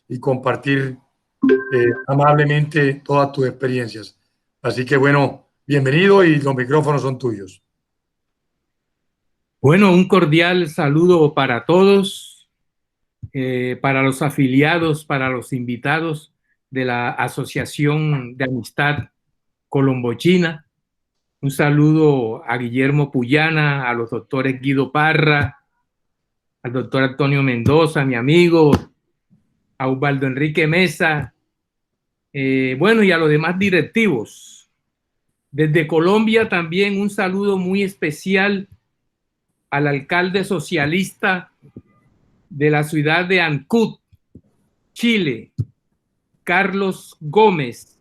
y compartir amablemente todas tus experiencias. Así que bueno, bienvenido y los micrófonos son tuyos. Bueno, un cordial saludo para todos, para los afiliados, para los invitados de la Asociación de Amistad Colombo-China. Un saludo a Guillermo Puyana, a los doctores Guido Parra, al doctor Antonio Mendoza, mi amigo, a Osvaldo Enrique Mesa, bueno, y a los demás directivos. Desde Colombia también un saludo muy especial al alcalde socialista de la ciudad de Ancud, Chile, Carlos Gómez,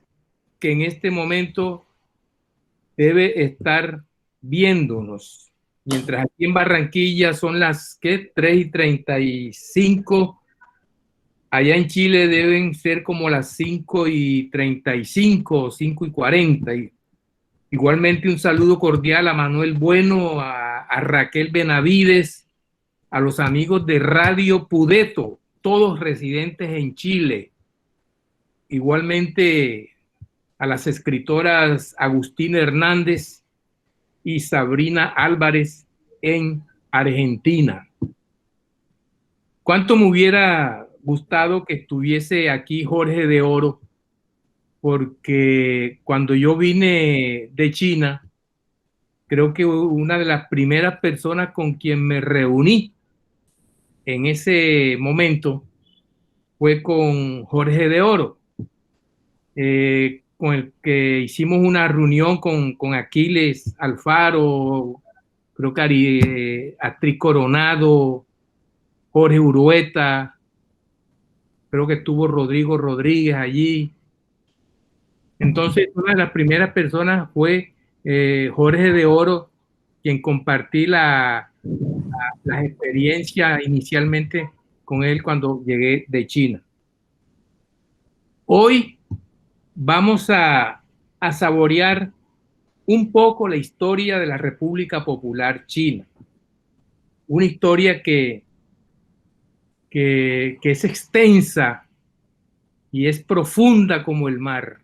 que en este momento debe estar viéndonos. Mientras aquí en Barranquilla son las 3:35, allá en Chile deben ser como las 5:35 o 5:40. Igualmente un saludo cordial a Manuel Bueno, a Raquel Benavides, a los amigos de Radio Pudeto, todos residentes en Chile. Igualmente a las escritoras Agustina Hernández y Sabrina Álvarez en Argentina. ¿Cuánto me hubiera gustado que estuviese aquí Jorge de Oro? Porque cuando yo vine de China, creo que una de las primeras personas con quien me reuní en ese momento fue con Jorge de Oro, con el que hicimos una reunión con Aquiles Alfaro, creo que Astrid Coronado, Jorge Urueta, creo que estuvo Rodrigo Rodríguez allí. Entonces, una de las primeras personas fue Jorge de Oro, quien compartí las experiencias inicialmente con él cuando llegué de China. Hoy vamos a saborear un poco la historia de la República Popular China. Una historia que es extensa y es profunda como el mar,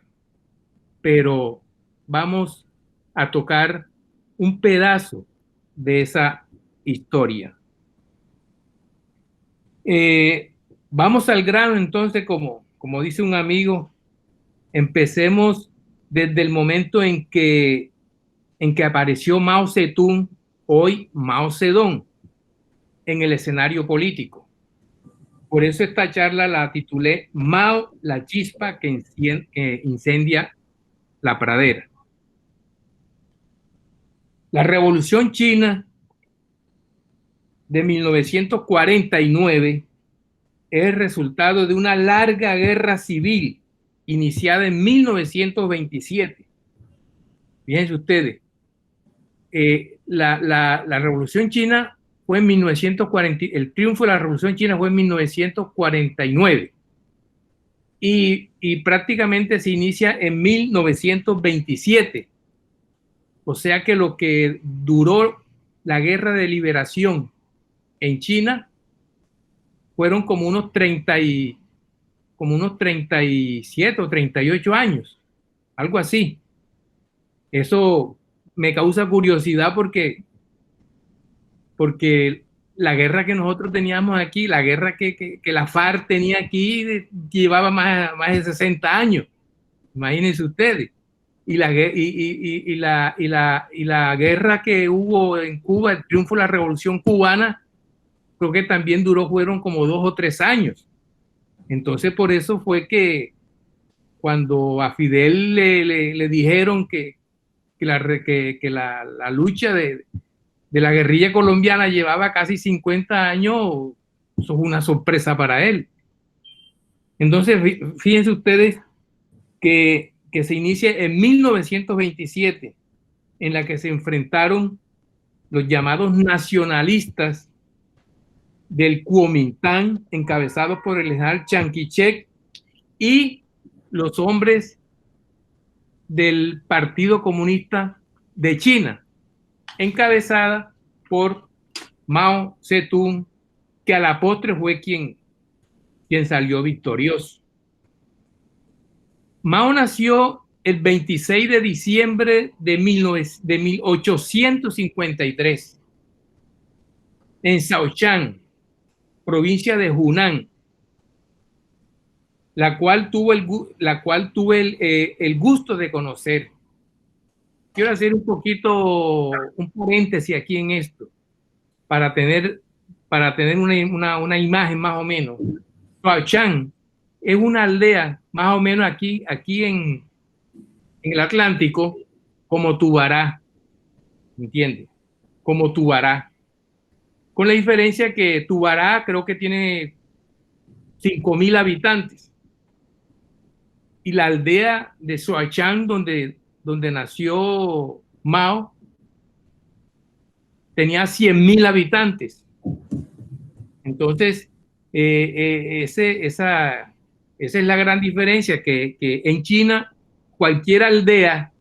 pero vamos a tocar un pedazo de esa historia. Vamos al grano entonces, como dice un amigo, empecemos desde el momento en que apareció Mao Zedong, hoy Mao Zedong, en el escenario político. Por eso esta charla la titulé Mao, la chispa que incendia la pradera. La Revolución China de 1949 es el resultado de una larga guerra civil iniciada en 1927. Fíjense ustedes, la Revolución China fue en 1940, el triunfo de la Revolución China fue en 1949 y prácticamente se inicia en 1927. O sea que lo que duró la guerra de liberación en China fueron como unos 37 o 38 años, algo así. Eso me causa curiosidad porque la guerra que nosotros teníamos aquí, la guerra que la FARC tenía aquí, llevaba más de 60 años. Imagínense ustedes. Y la guerra que hubo en Cuba, el triunfo de la Revolución Cubana, creo que también fueron como 2 o 3 años. Entonces, por eso fue que cuando a Fidel le dijeron que la lucha de la guerrilla colombiana llevaba casi 50 años, eso fue una sorpresa para él. Entonces, fíjense ustedes que se inicia en 1927, en la que se enfrentaron los llamados nacionalistas del Kuomintang, encabezados por el general Chiang Kai-shek, y los hombres del Partido Comunista de China, encabezada por Mao Zedong, que a la postre fue quien quien salió victorioso. Mao nació el 26 de diciembre de 1853 en Shaochang, provincia de Hunan, la cual tuve el gusto de conocer. Quiero hacer un paréntesis aquí en esto, para tener una imagen más o menos. Shaochang es una aldea más o menos aquí en el Atlántico, como Tubará, ¿entiendes? Como Tubará. Con la diferencia que Tubará creo que tiene 5.000 habitantes. Y la aldea de Shaochang, donde nació Mao, tenía 100.000 habitantes. Entonces, esa es la gran diferencia, que en China cualquier aldea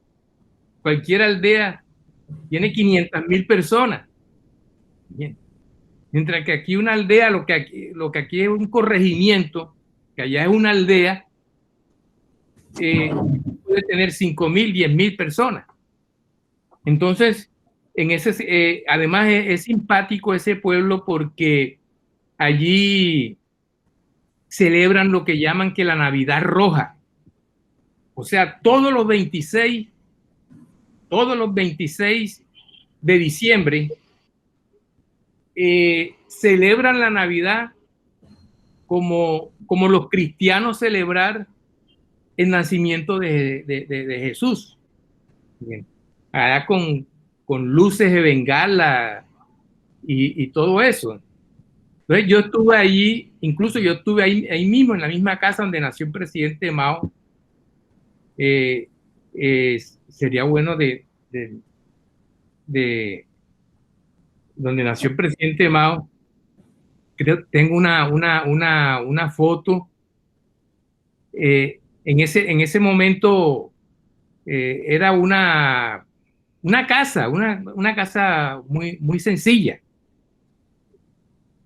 tiene 500.000 personas. Bien. Mientras que aquí una aldea, lo que aquí es un corregimiento, que allá es una aldea, puede tener 5.000, 10.000 personas. Entonces, además es simpático ese pueblo porque allí celebran lo que llaman que la Navidad Roja. O sea, todos los 26 de diciembre celebran la Navidad como los cristianos celebrar el nacimiento de Jesús. Bien. Allá con luces de bengala y todo eso. Entonces yo estuve allí, incluso yo estuve ahí mismo, en la misma casa donde nació el presidente Mao. Sería bueno de donde nació el presidente Mao. Creo, tengo una foto. En ese momento era una casa, una casa muy, muy sencilla.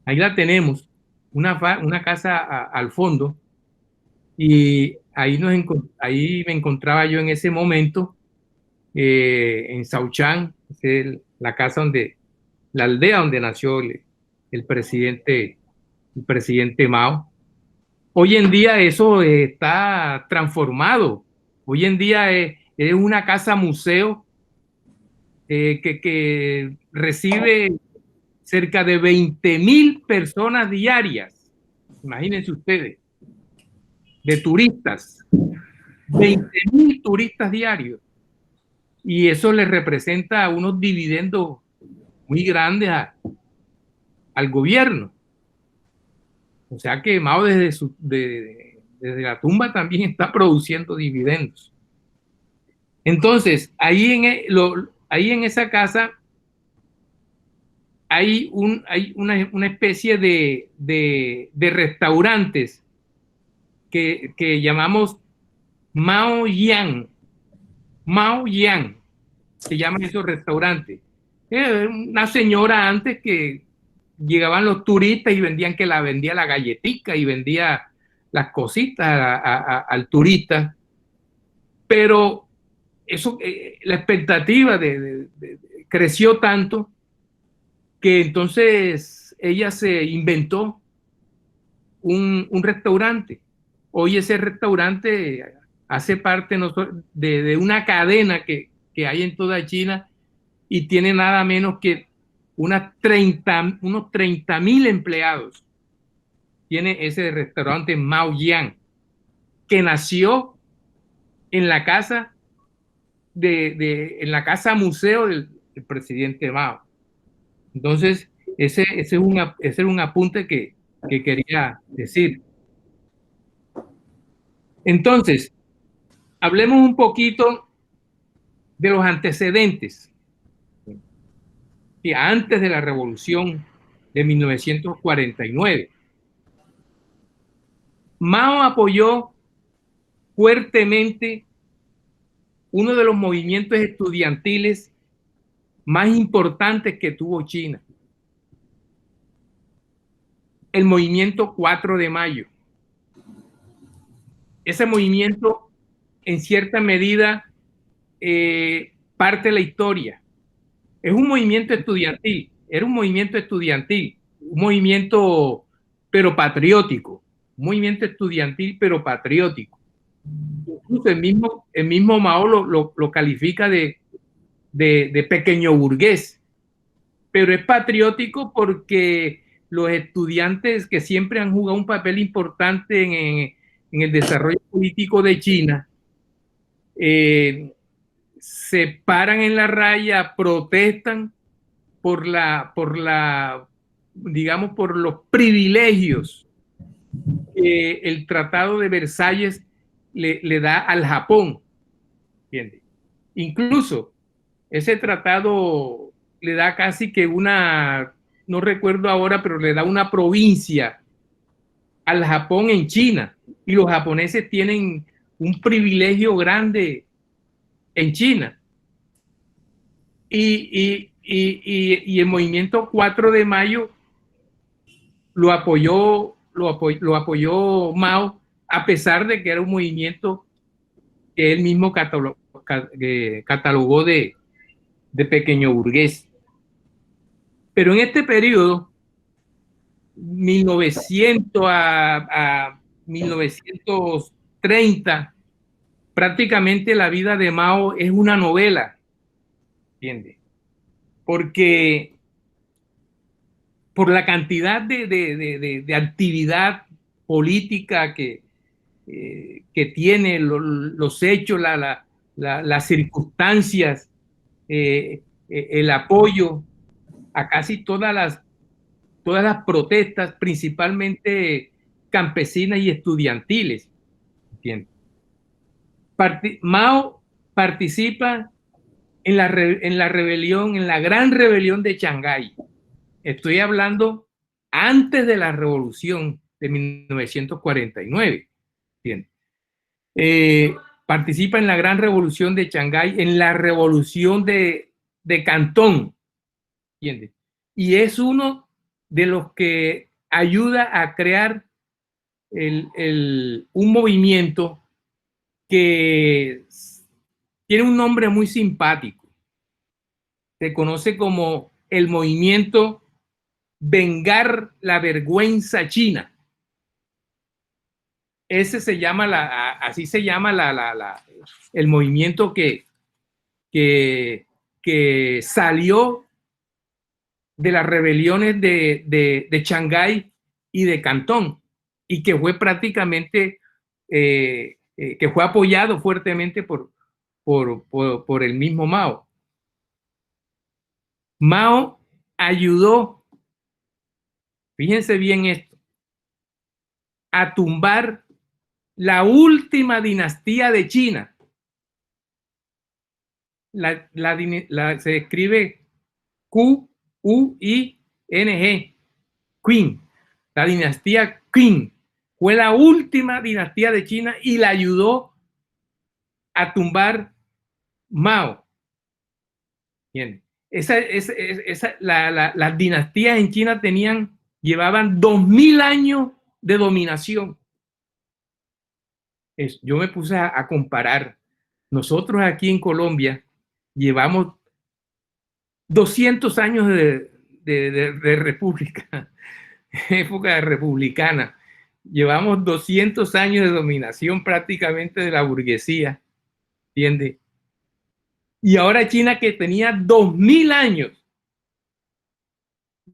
Ahí la tenemos, una casa al fondo, y ahí me encontraba yo en ese momento en Shaochang, la aldea donde nació el presidente Mao. Hoy en día eso está transformado. Hoy en día es una casa museo que recibe cerca de 20.000 personas diarias. Imagínense ustedes, de turistas. 20.000 turistas diarios. Y eso les representa unos dividendos muy grandes al gobierno. O sea que Mao desde la tumba también está produciendo dividendos. Entonces, ahí en esa casa hay una especie de restaurantes que llamamos Mao Yang. Mao Yang se llaman esos restaurantes. Una señora antes que llegaban los turistas y vendía la galletica y vendía las cositas al turista. Pero eso, la expectativa creció tanto que entonces ella se inventó un restaurante. Hoy ese restaurante hace parte de una cadena que hay en toda China y tiene nada menos que unos 30.000 empleados. Tiene ese restaurante Mao Yang, que nació en la casa museo del presidente Mao. Entonces, ese era un apunte que quería decir. Entonces, hablemos un poquito de los antecedentes. Antes de la revolución de 1949, Mao apoyó fuertemente uno de los movimientos estudiantiles más importantes que tuvo China, el movimiento 4 de mayo. ese movimiento, en cierta medida, parte de la historia. Es un movimiento estudiantil, era un movimiento estudiantil, un movimiento pero patriótico, un movimiento estudiantil pero patriótico. Incluso el mismo Mao lo califica de pequeño burgués, pero es patriótico porque los estudiantes que siempre han jugado un papel importante en el desarrollo político de China, se paran en la raya, protestan digamos, por los privilegios que el Tratado de Versalles le da al Japón. ¿Entiendes? Incluso ese tratado le da casi que no recuerdo ahora, pero le da una provincia al Japón en China. Y los japoneses tienen un privilegio grande en China. Y el movimiento 4 de mayo lo apoyó Mao, a pesar de que era un movimiento que él mismo catalogó de pequeño burgués. Pero en este periodo, 1900 a 1930, prácticamente la vida de Mao es una novela, ¿entiendes? Porque por la cantidad de actividad política que tiene, los hechos, las circunstancias, el apoyo a casi todas las protestas, principalmente campesinas y estudiantiles. ¿Entiendes? Mao participa en la rebelión, en la gran rebelión de Shanghái. Estoy hablando antes de la revolución de 1949. ¿Entiendes? Participa en la gran revolución de Shanghái, en la revolución de Cantón. ¿Entiendes? Y es uno de los que ayuda a crear un movimiento que tiene un nombre muy simpático. Se conoce como el movimiento Vengar la Vergüenza China. Ese se llama así se llama el movimiento que salió de las rebeliones de Shanghái y de Cantón, y que fue prácticamente, que fue apoyado fuertemente por el mismo Mao. Mao ayudó, fíjense bien esto, a tumbar la última dinastía de China. Se escribe Q-U-I-N-G, Qing. La dinastía Qing fue la última dinastía de China y la ayudó a tumbar Mao. Bien. Las dinastías en China llevaban 2000 años de dominación. Yo me puse a comparar. Nosotros aquí en Colombia llevamos 200 años de república, época republicana. Llevamos 200 años de dominación prácticamente de la burguesía, ¿entiendes? Y ahora China, que tenía 2000 años,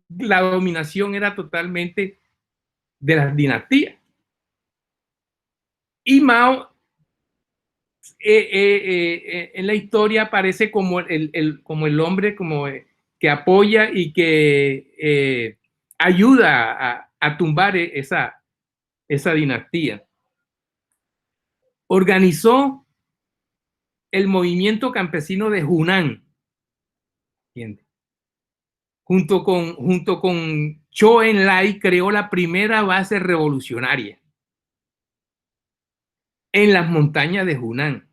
la dominación era totalmente de las dinastías. Y Mao en la historia aparece como el hombre que apoya y que ayuda a tumbar esa dinastía. Organizó el movimiento campesino de Hunan, ¿entiendes? Junto con Zhou Enlai creó la primera base revolucionaria en las montañas de Hunan.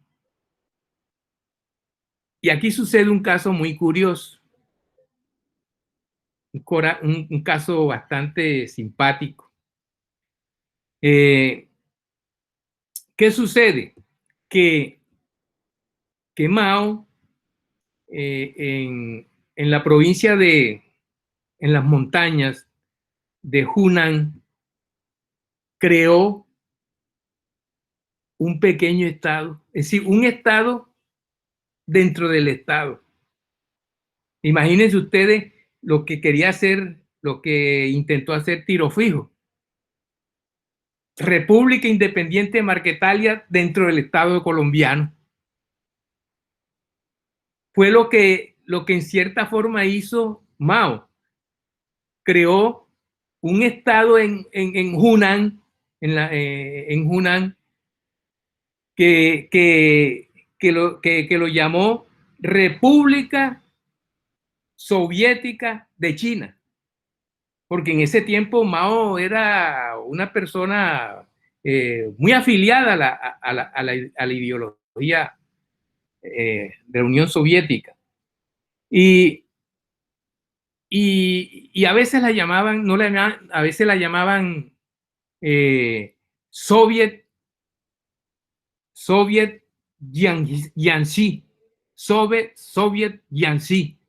Y aquí sucede un caso muy curioso, un caso bastante simpático, que ¿Qué sucede? Que Mao, en la provincia en las montañas de Hunan, creó un pequeño estado, es decir, un estado dentro del estado. Imagínense ustedes lo que quería hacer, lo que intentó hacer Tiro Fijo. República Independiente de Marquetalia dentro del estado colombiano. Fue lo que en cierta forma hizo Mao. Creó un estado en Hunan, en Hunan, que lo llamó República Soviética de China, porque en ese tiempo Mao era una persona muy afiliada a la ideología de la Unión Soviética. Y a veces la llamaban, a veces la llamaban Soviet Jiangxi, Soviet Jiangxi,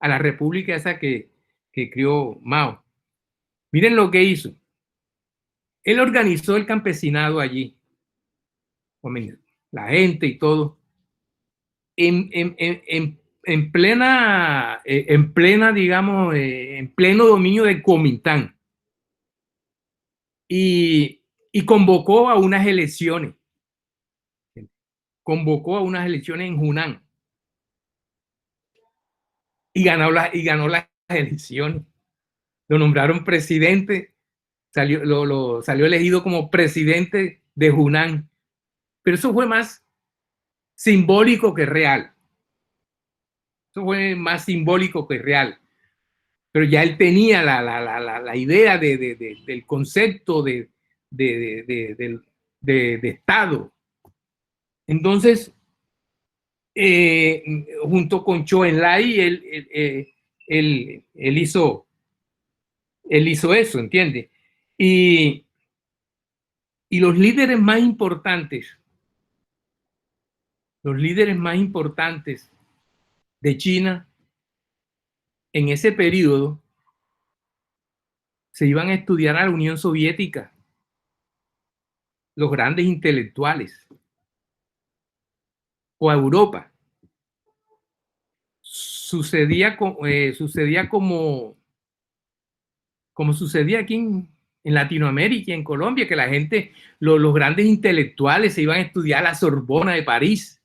a la república esa que creó Mao. Miren lo que hizo. Él organizó el campesinado allí, la gente y todo, en plena, digamos, en pleno dominio de Kuomintang. Y convocó a unas elecciones. Convocó a unas elecciones en Hunan. Y ganó las elecciones. Lo nombraron presidente, salió elegido como presidente de Hunan. Pero eso fue más simbólico que real. Eso fue más simbólico que real. Pero ya él tenía la idea del concepto de Estado. Entonces, junto con Zhou Enlai, él hizo eso, ¿entiende? Y los líderes más importantes de China en ese periodo se iban a estudiar a la Unión Soviética, los grandes intelectuales, o a Europa. Sucedía como sucedía aquí en Latinoamérica y en Colombia, que la gente, los grandes intelectuales se iban a estudiar a la Sorbona de París,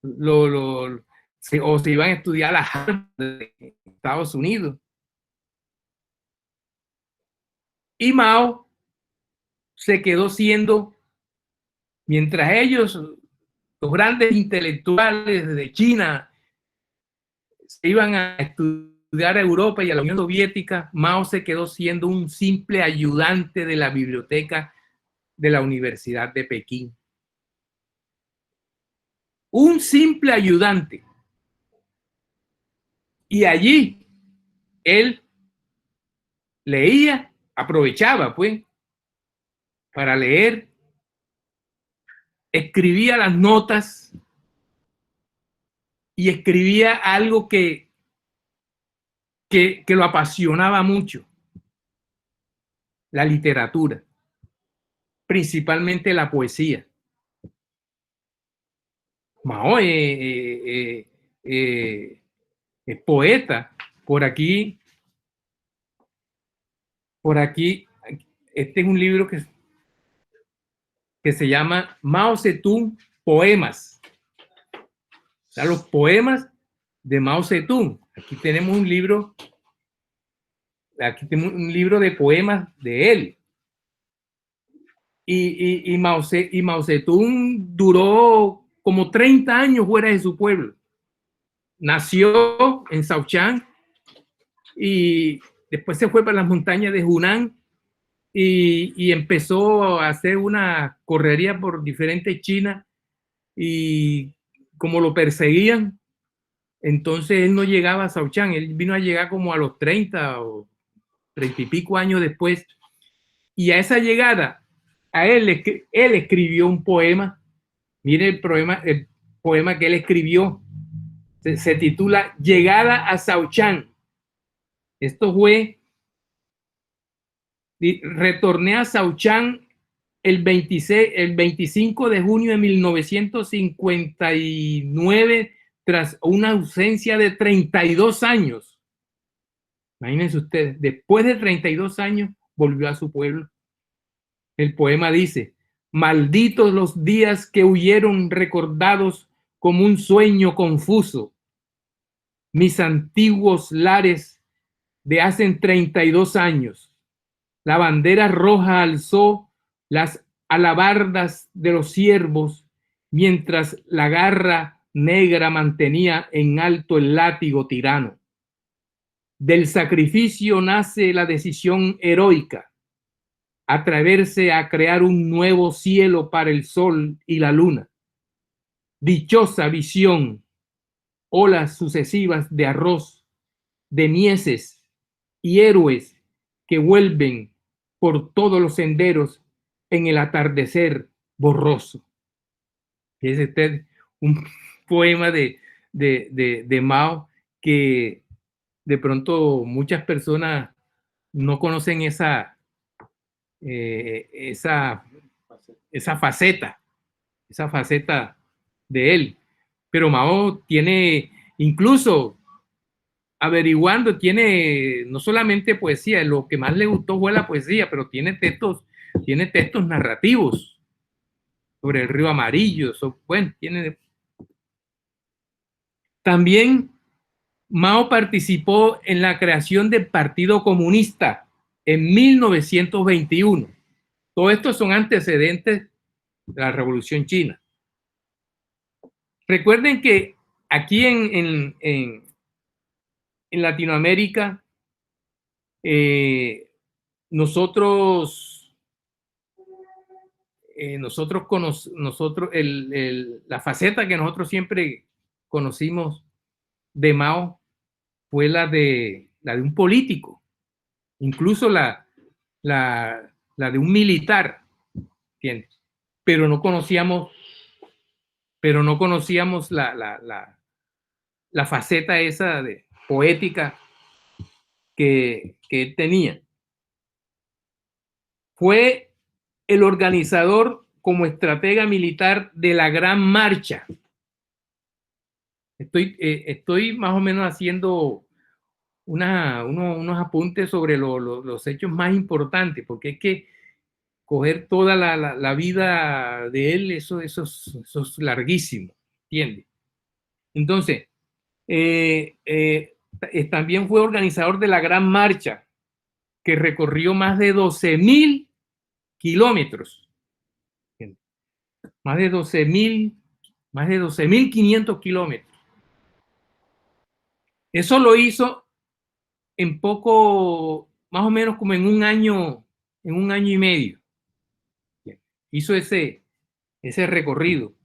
o se iban a estudiar a la Harvard de Estados Unidos. Y Mao se quedó siendo, mientras ellos, los grandes intelectuales de China, se iban a estudiar a Europa y a la Unión Soviética, Mao se quedó siendo un simple ayudante de la biblioteca de la Universidad de Pekín. Un simple ayudante. Y allí él leía, aprovechaba pues para leer, escribía las notas y escribía algo que lo apasionaba mucho: la literatura, principalmente la poesía. Mao es poeta. Por aquí, este es un libro que se llama Mao Zedong Poemas. O sea, los poemas de Mao Zedong. Aquí tenemos un libro de poemas de él. Y Mao Zedong duró como 30 años fuera de su pueblo. Nació en Shaochang y después se fue para las montañas de Hunan y empezó a hacer una correría por diferentes Chinas, y como lo perseguían, entonces él no llegaba a Shaochang. Él vino a llegar como a los 30 o 30 y pico años después, y a esa llegada él escribió un poema. Mire el poema que él escribió. Se titula Llegada a Sauchán. Esto fue, retorné a Sauchán el 25 de junio de 1959 tras una ausencia de 32 años. Imagínense ustedes, después de 32 años volvió a su pueblo. El poema dice: malditos los días que huyeron recordados como un sueño confuso. Mis antiguos lares de hace 32 años. La bandera roja alzó las alabardas de los siervos, mientras la garra negra mantenía en alto el látigo tirano. Del sacrificio nace la decisión heroica, atreverse a crear un nuevo cielo para el sol y la luna. Dichosa visión, olas sucesivas de arroz, de mieses y héroes que vuelven por todos los senderos en el atardecer borroso. Es un poema de Mao que de pronto muchas personas no conocen esa faceta de él. Pero Mao tiene, incluso averiguando, tiene no solamente poesía, lo que más le gustó fue la poesía, pero tiene textos narrativos sobre el río Amarillo. Bueno, También Mao participó en la creación del Partido Comunista en 1921. Todo esto son antecedentes de la Revolución China. Recuerden que aquí en Latinoamérica, la faceta que nosotros siempre conocimos de Mao fue la de un político, incluso la de un militar, ¿entiendes? Pero no conocíamos la faceta esa de poética que él tenía. Fue el organizador como estratega militar de la Gran Marcha. Estoy más o menos haciendo unos apuntes sobre los hechos más importantes, porque es que coger toda la vida de él, eso es larguísimo, ¿entiendes? Entonces, también fue organizador de la Gran Marcha, que recorrió más de 12.000 kilómetros. Más de 12.500 kilómetros. Eso lo hizo en poco, más o menos como en un año y medio. Hizo ese recorrido.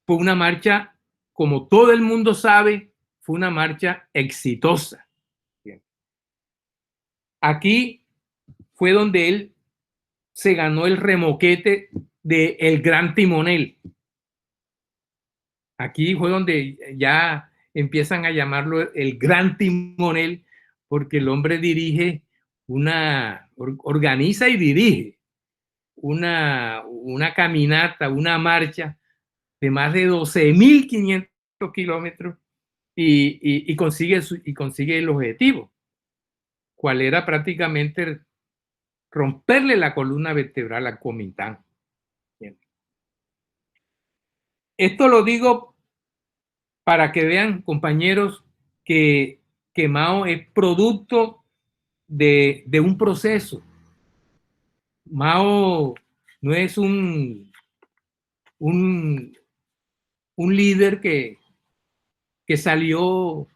Fue una marcha, como todo el mundo sabe, fue una marcha exitosa. Aquí fue donde él se ganó el remoquete de el Gran Timonel. Aquí fue donde ya empiezan a llamarlo el Gran Timonel, porque el hombre organiza y dirige una caminata, una marcha de más de 12.500 kilómetros y consigue el objetivo, cuál era prácticamente romperle la columna vertebral al Kuomintang. Esto lo digo para que vean, compañeros, que Mao es producto de un proceso. Mao no es un líder que salió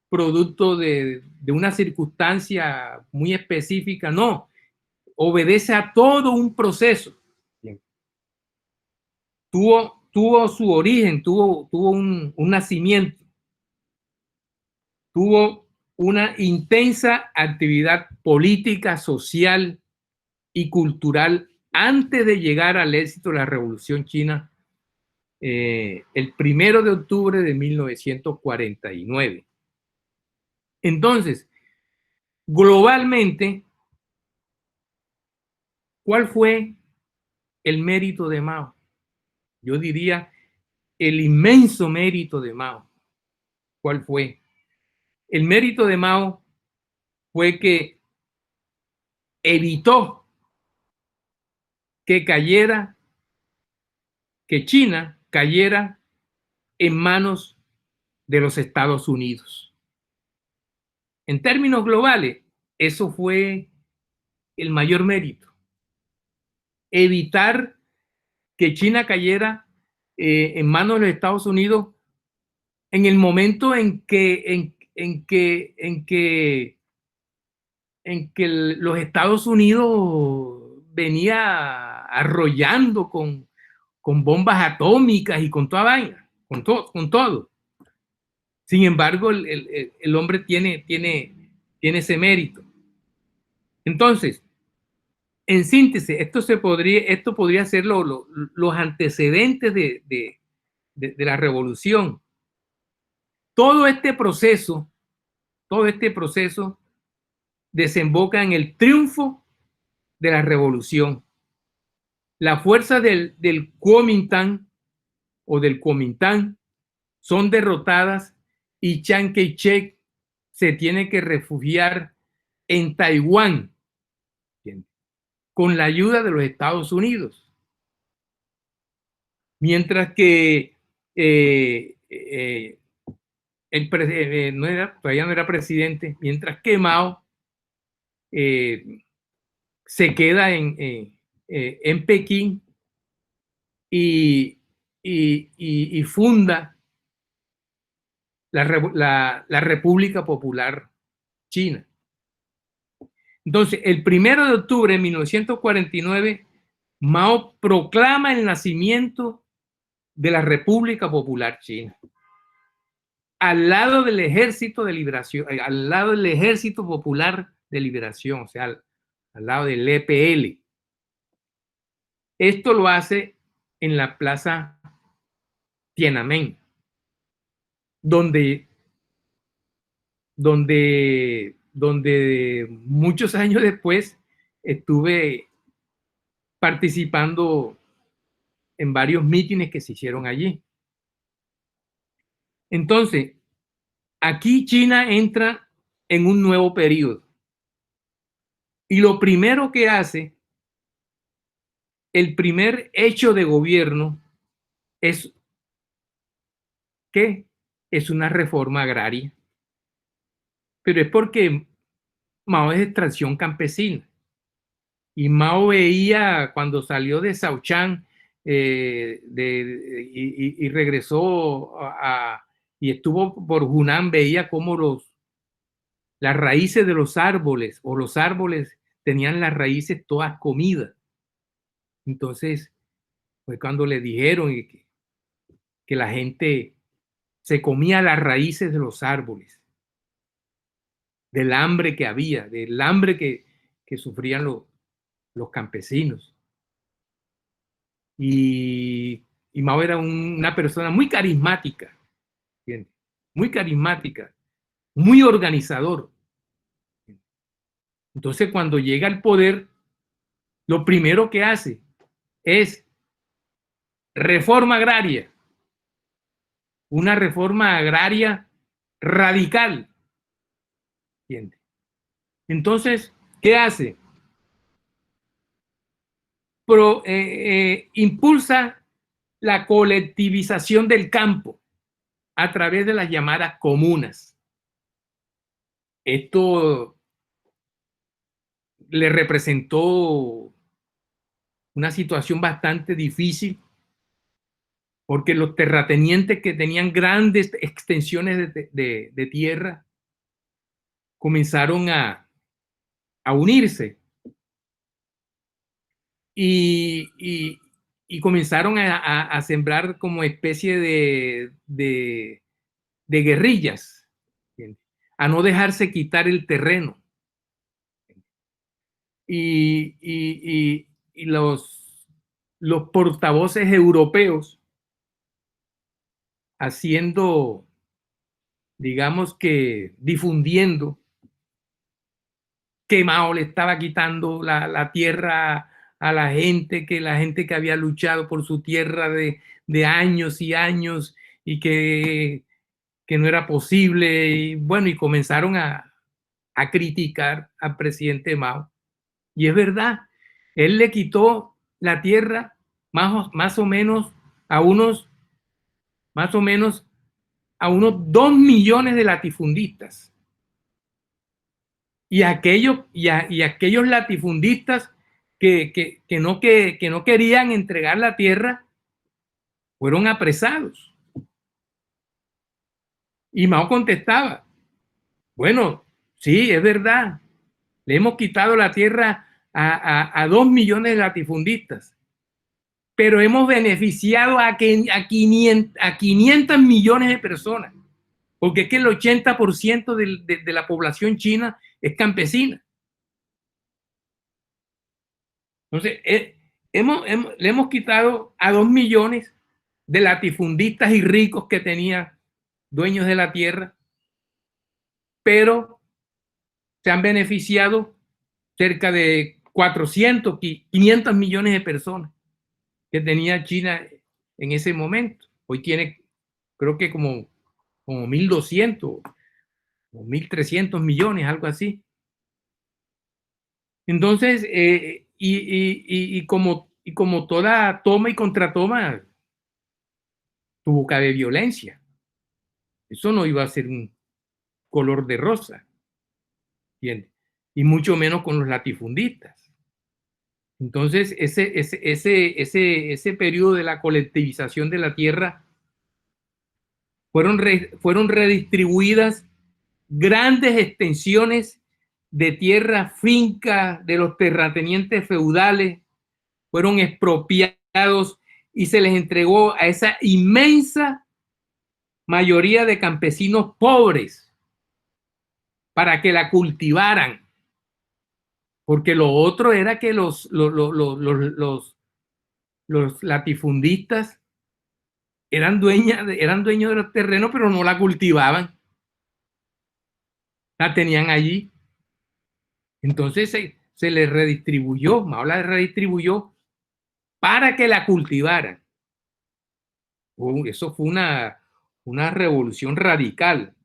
producto de una circunstancia muy específica, no, obedece a todo un proceso. Tuvo su origen, tuvo un nacimiento, tuvo una intensa actividad política, social, y cultural antes de llegar al éxito de la Revolución China el 1 de octubre de 1949. Entonces, globalmente, ¿cuál fue el mérito de Mao? Yo diría el inmenso mérito de Mao. ¿Cuál fue? El mérito de Mao fue que evitó que China cayera en manos de los Estados Unidos. En términos globales, eso fue el mayor mérito. Evitar que China cayera en manos de los Estados Unidos en el momento en que los Estados Unidos venía arrollando con bombas atómicas y con toda vaina, con todo. Sin embargo, el hombre tiene ese mérito. Entonces, en síntesis, esto podría ser los antecedentes de la revolución. Todo este proceso desemboca en el triunfo de la revolución. Las fuerzas del Kuomintang o del Kuomintang son derrotadas y Chiang Kai-shek se tiene que refugiar en Taiwán con la ayuda de los Estados Unidos. Mientras que todavía no era presidente, mientras que Mao se queda en Pekín y funda la República Popular China. Entonces, el 1 de octubre de 1949, Mao proclama el nacimiento de la República Popular China. Al lado del Ejército de Liberación, al lado del Ejército Popular de Liberación, o sea, al lado del EPL. Esto lo hace en la plaza Tiananmen, donde muchos años después estuve participando en varios mítines que se hicieron allí. Entonces, aquí China entra en un nuevo periodo. Y lo primero que hace, el primer hecho de gobierno es ¿qué? Es una reforma agraria. Pero es porque Mao es de extracción campesina. Y Mao veía cuando salió de Shaochang y regresó y estuvo por Hunan, veía cómo las raíces de los árboles o los árboles tenían las raíces todas comidas. Entonces, fue cuando le dijeron que la gente se comía las raíces de los árboles, del hambre que había, del hambre que sufrían los campesinos. Y Mao era una persona muy carismática, ¿entiendes? Muy carismática, muy organizador. Entonces, cuando llega al poder, lo primero que hace es reforma agraria, una reforma agraria radical, ¿entiendes? Entonces, ¿qué hace? Impulsa la colectivización del campo a través de las llamadas comunas. Esto le representó una situación bastante difícil porque los terratenientes que tenían grandes extensiones de tierra comenzaron a unirse y comenzaron a sembrar como especie de guerrillas, a no dejarse quitar el terreno. y los portavoces europeos haciendo, digamos que difundiendo que Mao le estaba quitando la tierra a la gente, que la gente que había luchado por su tierra de años y años y que no era posible. Y bueno, y comenzaron a criticar al presidente Mao. Y es verdad, él le quitó la tierra más o menos a unos, más o menos a unos 2 millones de latifundistas. Y aquellos latifundistas que no querían entregar la tierra fueron apresados. Y Mao contestaba, bueno, sí, es verdad, le hemos quitado la tierra a 2 millones de latifundistas, pero hemos beneficiado a 500 millones de personas, porque es que el 80% de la población china es campesina. Entonces, le hemos quitado a 2 millones de latifundistas y ricos que tenía dueños de la tierra, pero se han beneficiado cerca de 400, 500 millones de personas que tenía China en ese momento. Hoy tiene, creo que como 1.200 o 1.300 millones, algo así. Entonces, como toda toma y contratoma, tuvo que haber violencia. Eso no iba a ser un color de rosa, ¿entiendes? Y mucho menos con los latifundistas. Entonces, ese periodo de la colectivización de la tierra fueron redistribuidas grandes extensiones de tierra, finca de los terratenientes feudales, fueron expropiados y se les entregó a esa inmensa mayoría de campesinos pobres para que la cultivaran, porque lo otro era que los latifundistas eran dueños de los terrenos, pero no la cultivaban, la tenían allí. Entonces se les redistribuyó, Mao la redistribuyó para que la cultivaran. Eso fue una revolución radical.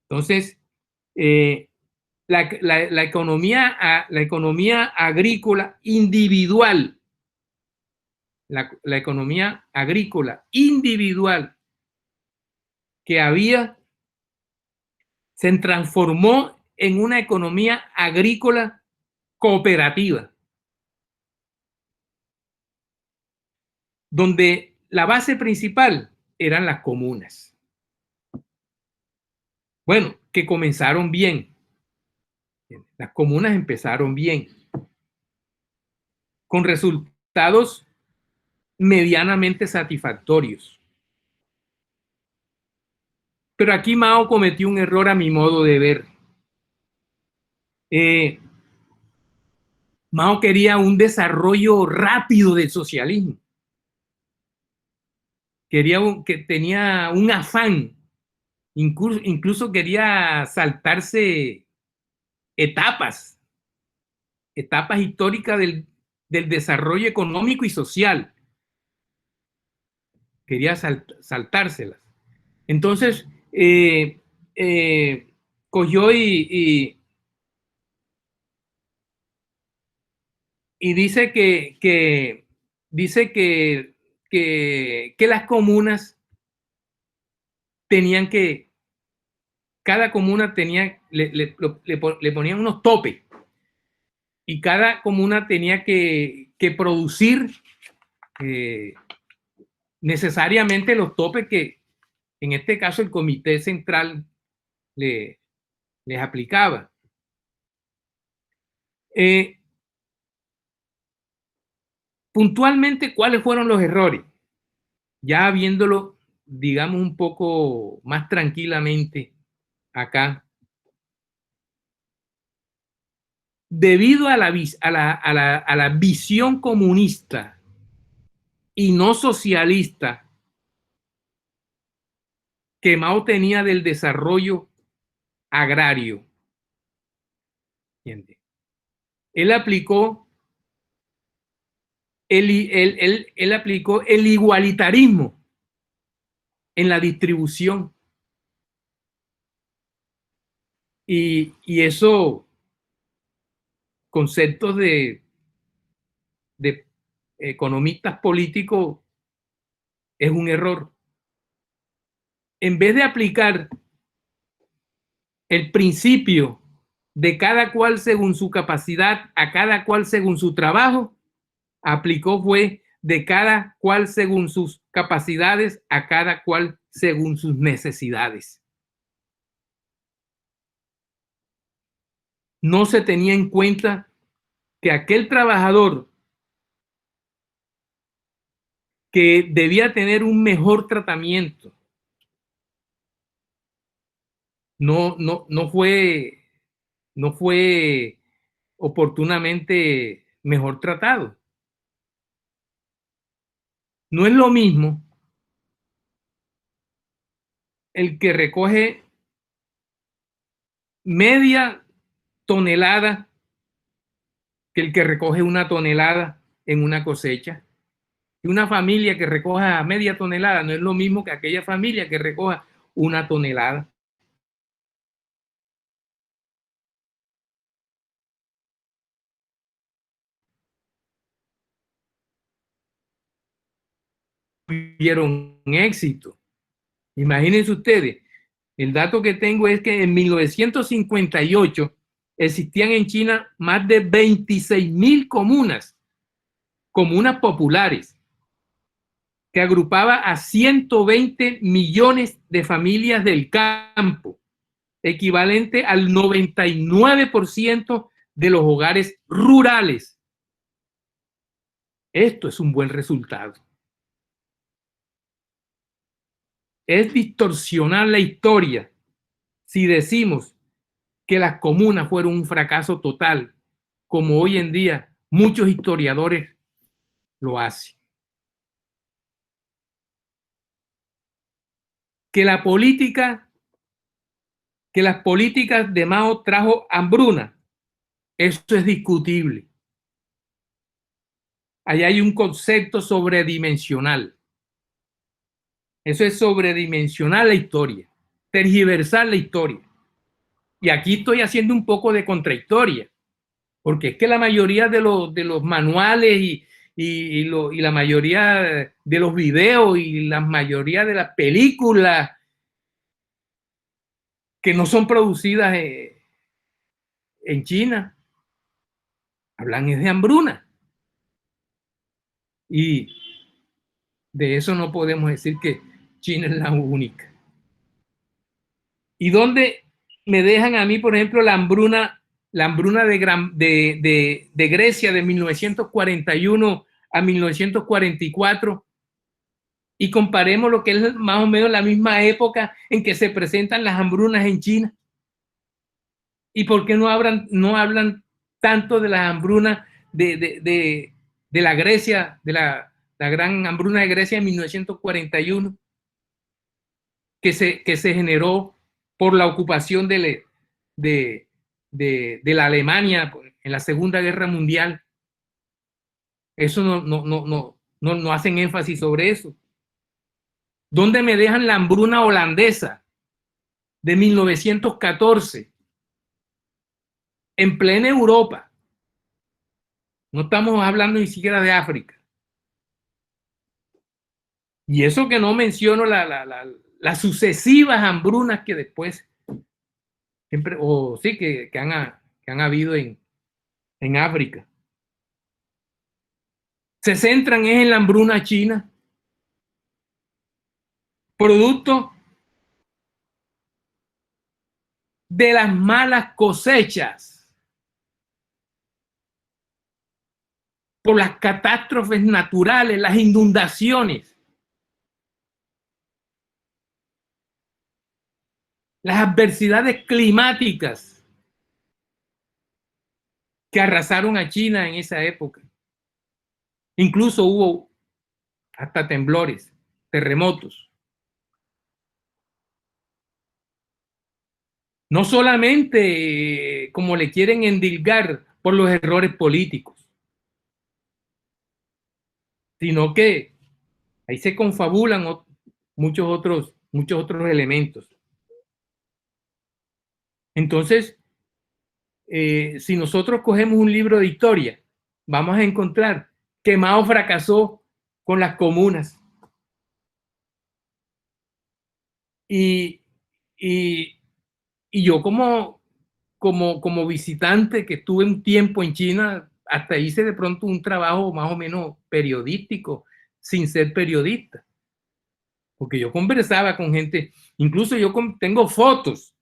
Entonces, la economía agrícola individual, la economía agrícola individual que había, se transformó en una economía agrícola cooperativa, donde la base principal eran las comunas. Bueno, que comenzaron bien. Las comunas empezaron bien, con resultados medianamente satisfactorios. Pero aquí Mao cometió un error a mi modo de ver. Mao quería un desarrollo rápido del socialismo. Tenía un afán, incluso quería saltarse etapas históricas del desarrollo económico y social. Quería saltárselas. Entonces, cogió y dice que las comunas tenían que, cada comuna tenía, le ponían unos topes, y cada comuna tenía que producir necesariamente los topes que en este caso el Comité Central les aplicaba. Puntualmente, ¿cuáles fueron los errores? Ya viéndolo, digamos, un poco más tranquilamente acá. debido a la visión comunista y no socialista que Mao tenía del desarrollo agrario. ¿Entiende? Él aplicó el igualitarismo en la distribución. Y eso, conceptos de economistas políticos, es un error. En vez de aplicar el principio de cada cual según su capacidad, a cada cual según su trabajo, aplicó fue de cada cual según sus capacidades, a cada cual según sus necesidades. No se tenía en cuenta que aquel trabajador que debía tener un mejor tratamiento no fue oportunamente mejor tratado. No es lo mismo el que recoge media tonelada que el que recoge una tonelada en una cosecha. Y una familia que recoja media tonelada no es lo mismo que aquella familia que recoja una tonelada. Tuvieron éxito. Imagínense ustedes, el dato que tengo es que en 1958 existían en China más de 26,000 comunas populares, que agrupaba a 120 millones de familias del campo, equivalente al 99% de los hogares rurales. Esto es un buen resultado. Es distorsionar la historia si decimos que las comunas fueron un fracaso total, como hoy en día muchos historiadores lo hacen. Que las políticas de Mao trajo hambruna, eso es discutible. Allá hay un concepto sobredimensional. Eso es sobredimensionar la historia, tergiversar la historia. Y aquí estoy haciendo un poco de contrahistoria, porque es que la mayoría de los manuales y la mayoría de los videos y la mayoría de las películas que no son producidas en China hablan es de hambruna. Y de eso no podemos decir que China es la única. ¿Y dónde me dejan a mí, por ejemplo, la hambruna de Grecia de 1941 a 1944? Y comparemos lo que es más o menos la misma época en que se presentan las hambrunas en China. ¿Y por qué no hablan tanto de las hambrunas de la Grecia, de la gran hambruna de Grecia en 1941, que se generó por la ocupación de la Alemania en la Segunda Guerra Mundial? Eso no hacen énfasis sobre eso. ¿Dónde me dejan la hambruna holandesa de 1914? En plena Europa. No estamos hablando ni siquiera de África. Y eso que no menciono las sucesivas hambrunas que después siempre, o sí, que han habido en África. Se centran en la hambruna china, producto de las malas cosechas, por las catástrofes naturales, las inundaciones, las adversidades climáticas que arrasaron a China en esa época. Incluso hubo hasta temblores, terremotos. No solamente como le quieren endilgar por los errores políticos, sino que ahí se confabulan muchos otros elementos. Entonces, si nosotros cogemos un libro de historia, vamos a encontrar que Mao fracasó con las comunas. Y yo como visitante que estuve un tiempo en China, hasta hice de pronto un trabajo más o menos periodístico, sin ser periodista. Porque yo conversaba con gente, incluso yo tengo fotos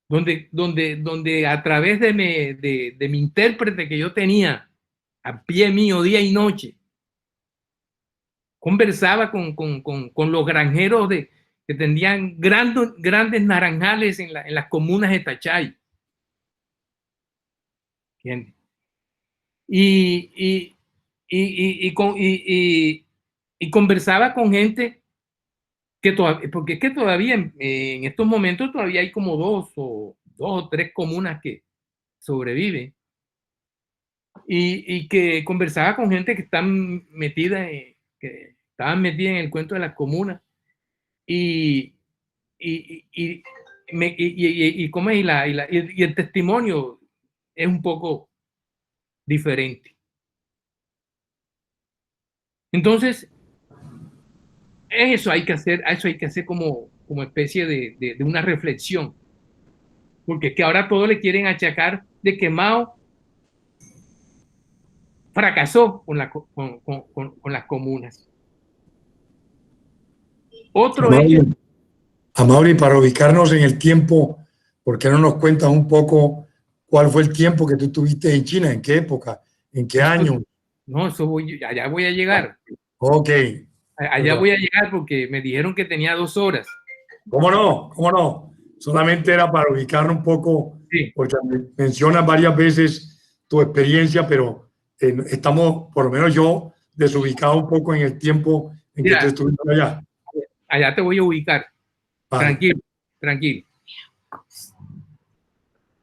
donde a través de mi intérprete que yo tenía a pie mío día y noche, conversaba con los granjeros que tenían grandes naranjales en las comunas de Tachay. ¿Entiendes? Y conversaba con gente que todavía, porque es que todavía en estos momentos todavía hay como dos o tres comunas que sobreviven, y que conversaba con gente que estaban metida en el cuento de las comunas, y el testimonio es un poco diferente. Entonces, eso hay que hacer como especie de una reflexión, porque es que ahora todo le quieren achacar de que Mao fracasó con las comunas. Otro hecho. Amaury, para ubicarnos en el tiempo, ¿por qué no nos cuentas un poco cuál fue el tiempo que tú tuviste en China? ¿En qué época? ¿En qué año? No, allá voy a llegar. Ok. Allá voy a llegar porque me dijeron que tenía 2 horas. ¿Cómo no? ¿Cómo no? Solamente era para ubicarnos un poco, Sí. porque mencionas varias veces tu experiencia, pero estamos, por lo menos yo, desubicado un poco en el tiempo en que tú estuviste allá. Allá te voy a ubicar. Vale. Tranquilo, tranquilo.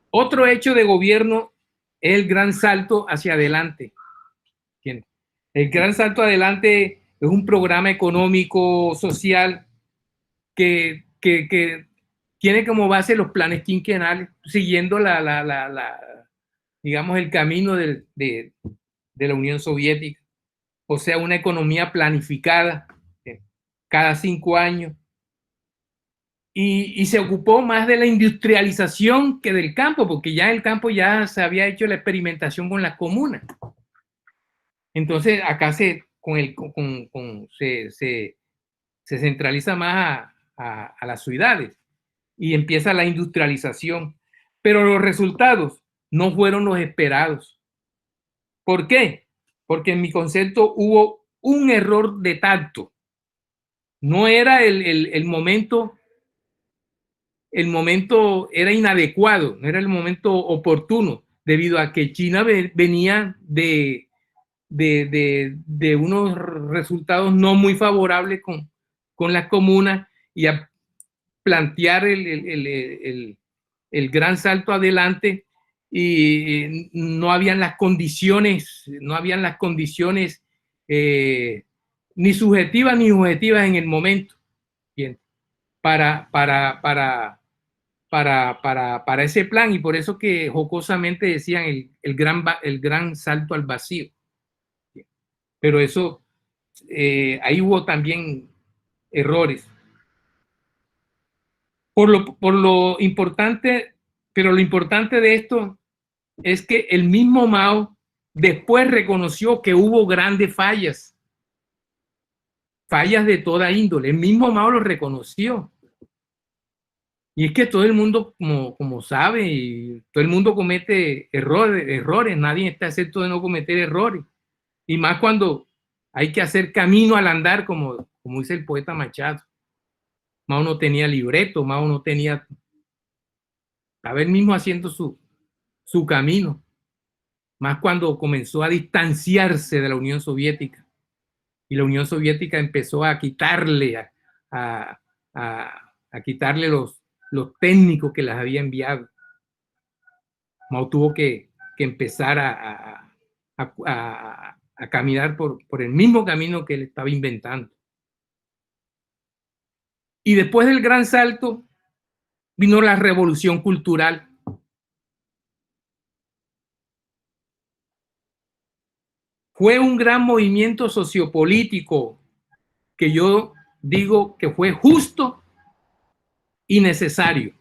Otro hecho de gobierno es el gran salto hacia adelante. El gran salto adelante es un programa económico, social, que tiene como base los planes quinquenales, siguiendo digamos, el camino de la Unión Soviética. O sea, una economía planificada cada 5 años. Y se ocupó más de la industrialización que del campo, porque ya en el campo ya se había hecho la experimentación con las comunas. Entonces, acá se centraliza más a las ciudades y empieza la industrialización. Pero los resultados no fueron los esperados. ¿Por qué? Porque en mi concepto hubo un error de tacto. No era el momento era inadecuado, no era el momento oportuno, debido a que China venía de unos resultados no muy favorables con las comunas, y a plantear el gran salto adelante, y no habían las condiciones ni subjetivas ni objetivas en el momento. Bien, para ese plan, y por eso que jocosamente decían el gran salto al vacío. Pero eso, ahí hubo también errores. Por lo importante, pero lo importante de esto es que el mismo Mao después reconoció que hubo grandes fallas de toda índole. El mismo Mao lo reconoció. Y es que todo el mundo, como sabe, y todo el mundo comete errores, nadie está exento de no cometer errores. Y más cuando hay que hacer camino al andar, como dice el poeta Machado. Mao no tenía libreto, Mao no tenía... A ver, mismo haciendo su camino, más cuando comenzó a distanciarse de la Unión Soviética y la Unión Soviética empezó a quitarle, a quitarle los técnicos que las había enviado. Mao tuvo que empezar a caminar por el mismo camino que él estaba inventando. Y después del gran salto vino la revolución cultural. Fue un gran movimiento sociopolítico que yo digo que fue justo y necesario.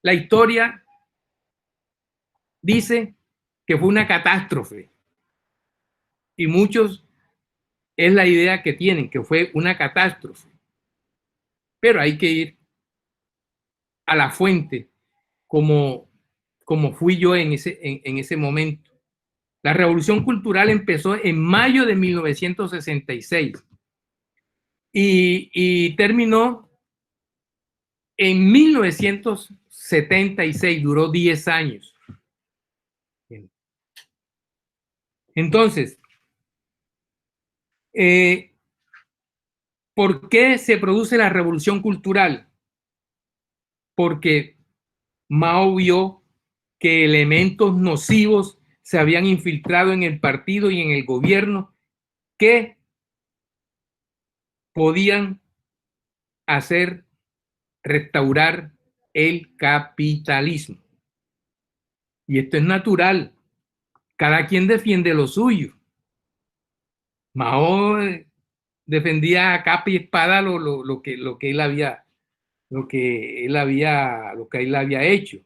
La historia dice que fue una catástrofe y muchos es la idea que tienen, que fue una catástrofe. Pero hay que ir a la fuente como fui yo en ese momento. La revolución cultural empezó en mayo de 1966 y terminó en 1976, duró 10 años. Entonces, ¿por qué se produce la revolución cultural? Porque Mao vio que elementos nocivos se habían infiltrado en el partido y en el gobierno que podían restaurar el capitalismo. Y esto es natural. Cada quien defiende lo suyo. Mao defendía a capa y espada lo que él había hecho.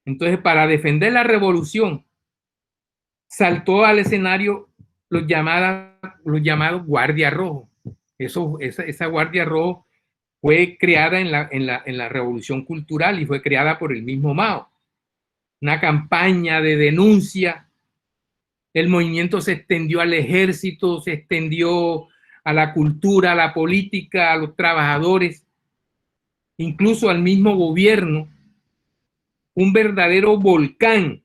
Entonces, para defender la revolución, saltó al escenario los llamados Guardia Rojo. Esa Guardia Rojo fue creada en la Revolución Cultural y fue creada por el mismo Mao. Una campaña de denuncia. El movimiento se extendió al ejército, se extendió a la cultura, a la política, a los trabajadores, incluso al mismo gobierno. Un verdadero volcán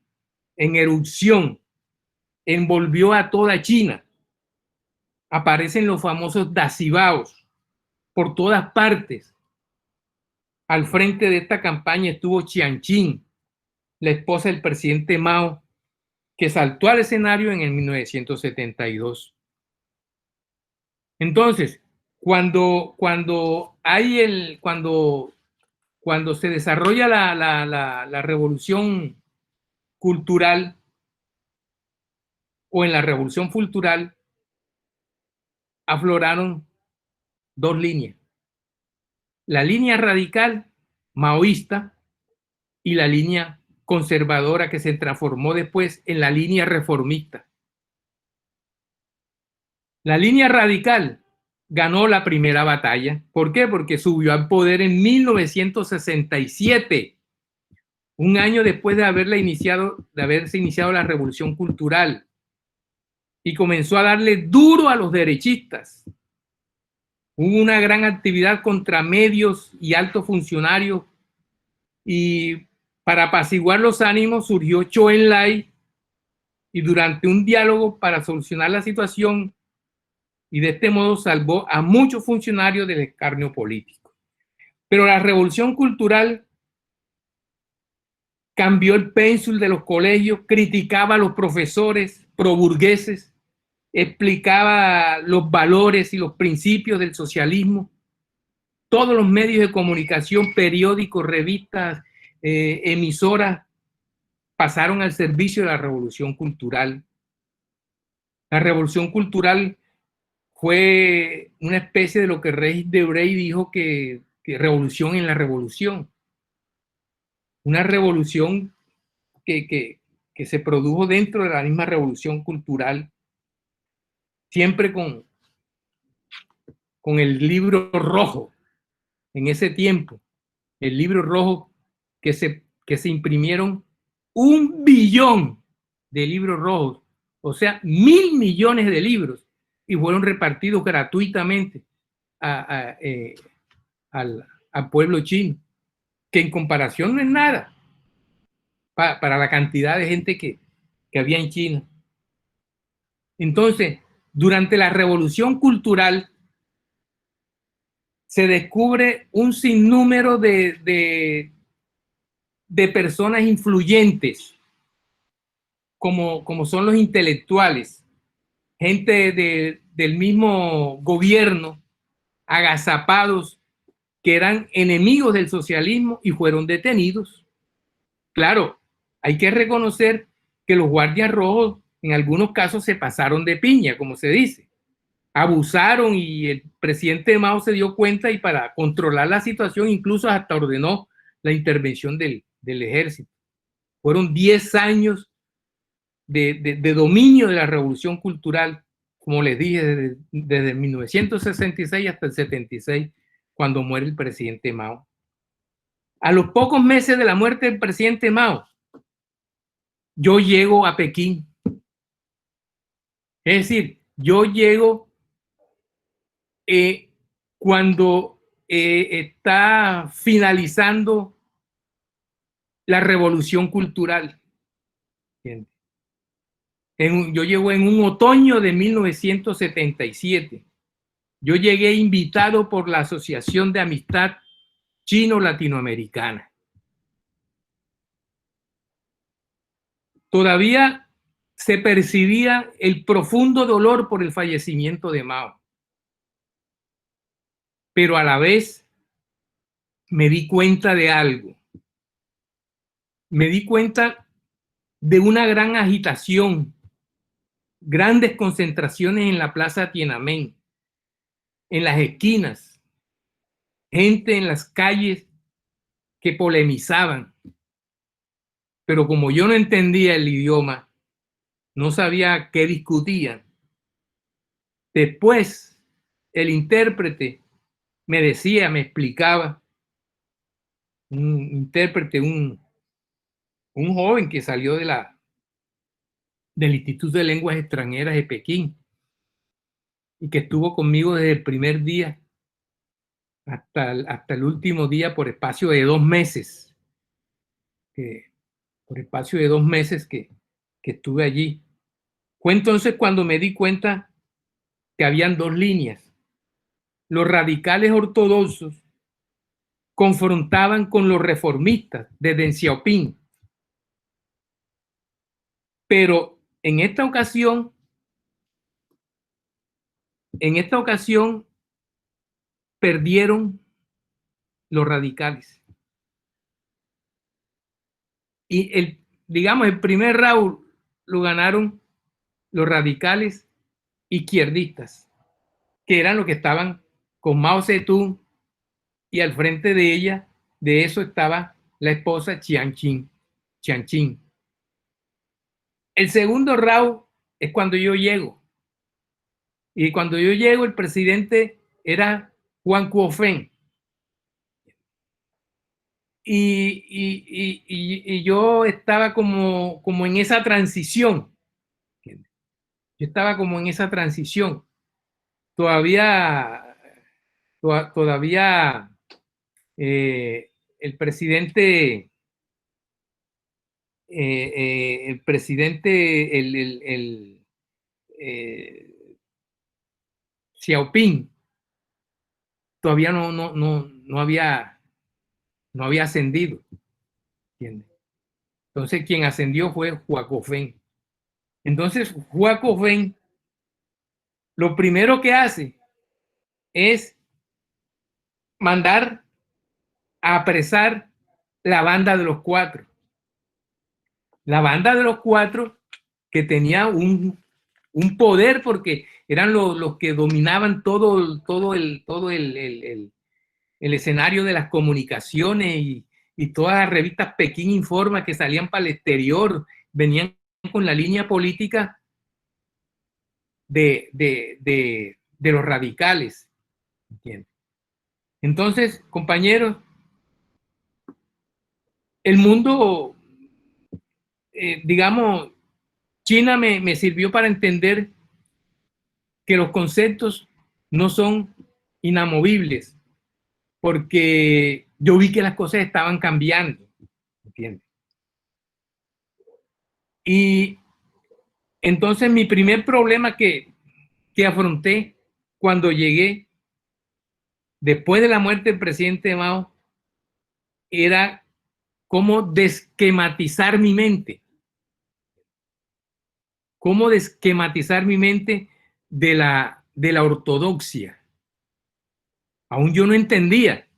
en erupción envolvió a toda China. Aparecen los famosos dacibaos por todas partes. Al frente de esta campaña estuvo Chiang Ching, la esposa del presidente Mao, que saltó al escenario en el 1972. Entonces, cuando se desarrolla la revolución cultural o en la revolución cultural, afloraron dos líneas. La línea radical maoísta y la línea conservadora que se transformó después en la línea reformista. La línea radical ganó la primera batalla. ¿Por qué? Porque subió al poder en 1967, un año después de haberse iniciado la revolución cultural, y comenzó a darle duro a los derechistas. Hubo una gran actividad contra medios y altos funcionarios, y para apaciguar los ánimos surgió Zhou Enlai, y durante un diálogo para solucionar la situación, y de este modo salvó a muchos funcionarios del escarnio político. Pero la revolución cultural cambió el pénsul de los colegios, criticaba a los profesores proburgueses, explicaba los valores y los principios del socialismo. Todos los medios de comunicación, periódicos, revistas, emisoras, pasaron al servicio de la revolución cultural. La revolución cultural fue una especie de lo que Regis Debray dijo que revolución en la revolución. Una revolución que se produjo dentro de la misma revolución cultural, siempre con el libro rojo. En ese tiempo, el libro rojo, que se imprimieron 1 billón de libros rojos, o sea, 1.000 millones de libros, y fueron repartidos gratuitamente al pueblo chino, que en comparación no es nada. para la cantidad de gente que había en China. Entonces, durante la Revolución Cultural se descubre un sinnúmero de personas influyentes, como son los intelectuales, gente del mismo gobierno, agazapados, que eran enemigos del socialismo y fueron detenidos. Claro, hay que reconocer que los guardias rojos en algunos casos se pasaron de piña, como se dice. Abusaron y el presidente Mao se dio cuenta y para controlar la situación incluso hasta ordenó la intervención del ejército. Fueron 10 años de dominio de la revolución cultural, como les dije, desde 1966 hasta el 76, cuando muere el presidente Mao. A los pocos meses de la muerte del presidente Mao, yo llego a Pekín. Es decir, yo llego cuando está finalizando la revolución cultural. Yo llego en un otoño de 1977. Yo llegué invitado por la Asociación de Amistad Chino-Latinoamericana. Todavía se percibía el profundo dolor por el fallecimiento de Mao. Pero a la vez me di cuenta de algo. Me di cuenta de una gran agitación, grandes concentraciones en la plaza Tiananmen, en las esquinas, gente en las calles que polemizaban. Pero como yo no entendía el idioma, no sabía qué discutían. Después, el intérprete me decía, me explicaba, un intérprete, un joven que salió del Instituto de Lenguas Extranjeras de Pekín y que estuvo conmigo desde el primer día hasta el último día por espacio de 2 meses. Por espacio de 2 meses que estuve allí. Fue entonces cuando me di cuenta que habían 2 líneas. Los radicales ortodoxos confrontaban con los reformistas de Deng Xiaoping. Pero en esta ocasión perdieron los radicales. Y digamos, el primer round lo ganaron los radicales izquierdistas, que eran los que estaban con Mao Zedong, y al frente de ella, de eso estaba la esposa Chiang Ching. El segundo round es cuando yo llego. Y cuando yo llego, el presidente era Juan Cuofén. Y yo estaba como en esa transición. Yo estaba como en esa transición. Todavía el presidente, Xiaoping, todavía no había ascendido. ¿Entiendes? Entonces, quien ascendió fue Huacofén. Entonces, Huacofén, lo primero que hace es mandar a apresar la banda de los 4. La banda de los 4 que tenía un poder porque eran los que dominaban todo el escenario de las comunicaciones y todas las revistas Pekín Informa que salían para el exterior, venían con la línea política de los radicales. ¿Entiendes? Entonces, compañeros, el mundo, digamos, China me sirvió para entender que los conceptos no son inamovibles, porque yo vi que las cosas estaban cambiando, ¿entiendes? Y entonces mi primer problema que afronté cuando llegué, después de la muerte del presidente Mao, era cómo desquematizar mi mente. Cómo desquematizar mi mente de la ortodoxia. Aún yo no entendía.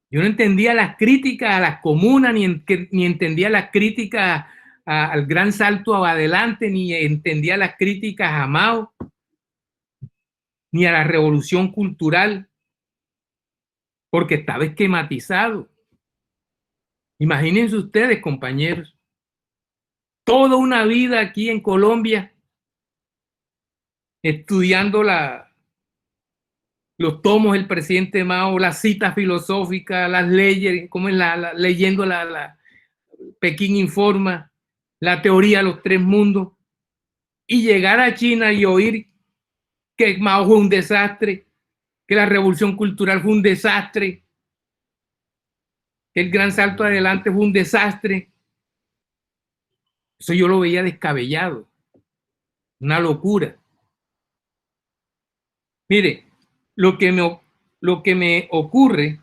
Yo no entendía las críticas a las comunas, ni entendía las críticas al gran salto adelante, ni entendía las críticas a Mao, ni a la revolución cultural, porque estaba esquematizado. Imagínense ustedes, compañeros, toda una vida aquí en Colombia estudiando los tomos del presidente Mao, las citas filosóficas, las leyes, como es leyendo Pekín Informa, la teoría de los tres mundos, y llegar a China y oír que Mao fue un desastre, que la revolución cultural fue un desastre, que el gran salto adelante fue un desastre. Eso yo lo veía descabellado, una locura. Mire, lo que me ocurre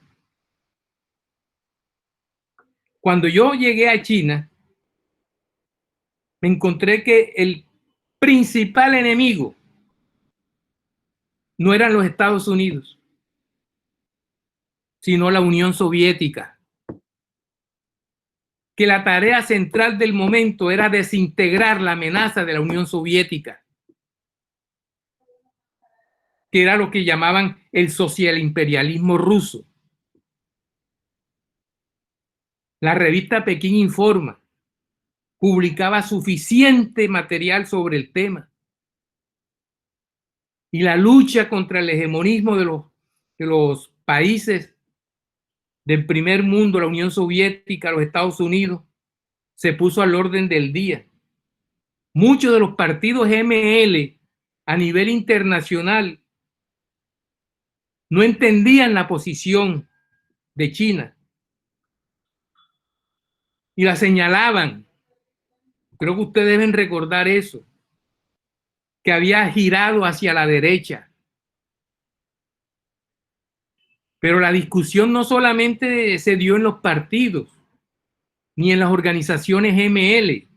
cuando yo llegué a China, me encontré que el principal enemigo no eran los Estados Unidos, sino la Unión Soviética. Que la tarea central del momento era desintegrar la amenaza de la Unión Soviética, que era lo que llamaban el socialimperialismo ruso. La revista Pekín Informa publicaba suficiente material sobre el tema. Y la lucha contra el hegemonismo de los países del primer mundo, la Unión Soviética, los Estados Unidos, se puso al orden del día. Muchos de los partidos ML a nivel internacional no entendían la posición de China y la señalaban. Creo que ustedes deben recordar eso, que había girado hacia la derecha. Pero la discusión no solamente se dio en los partidos, ni en las organizaciones ML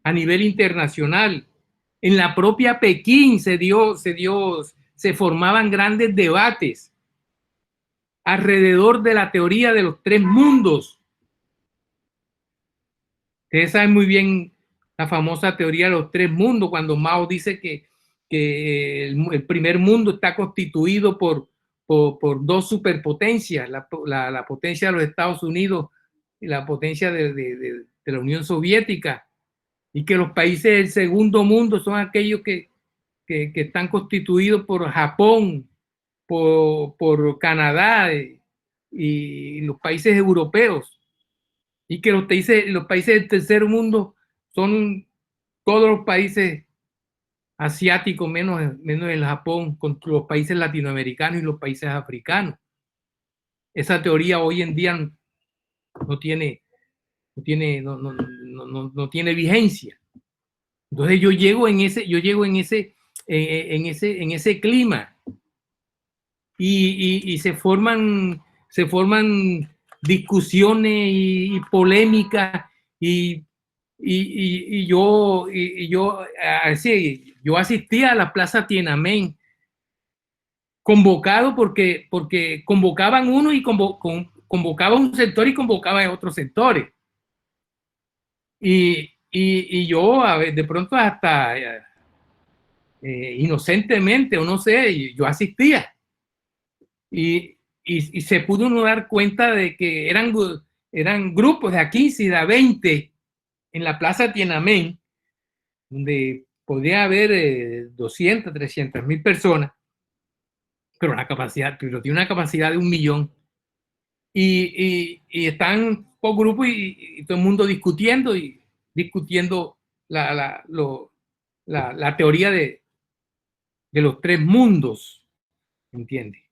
a nivel internacional. En la propia Pekín se formaban grandes debates alrededor de la teoría de los tres mundos. Ustedes saben muy bien la famosa teoría de los tres mundos, cuando Mao dice que el primer mundo está constituido por dos superpotencias, la potencia de los Estados Unidos y la potencia de la Unión Soviética, y que los países del segundo mundo son aquellos que están constituidos por Japón, por Canadá y los países europeos, y que los países del tercer mundo son todos los países asiáticos, menos el Japón, con los países latinoamericanos y los países africanos. Esa teoría hoy en día no tiene vigencia. Entonces yo llego en ese clima y se forman discusiones y polémicas y yo asistía a la Plaza Tiananmen convocado porque convocaban uno y convocaba un sector y convocaba a otros sectores. Y yo de pronto hasta inocentemente o no sé, yo asistía. Y se pudo uno dar cuenta de que eran grupos de 15 y de 20 en la Plaza Tiananmen, donde podía haber 200, 300,000 personas, pero tiene una capacidad de 1,000,000. Y están por grupos y todo el mundo discutiendo la teoría de los tres mundos, ¿entiendes?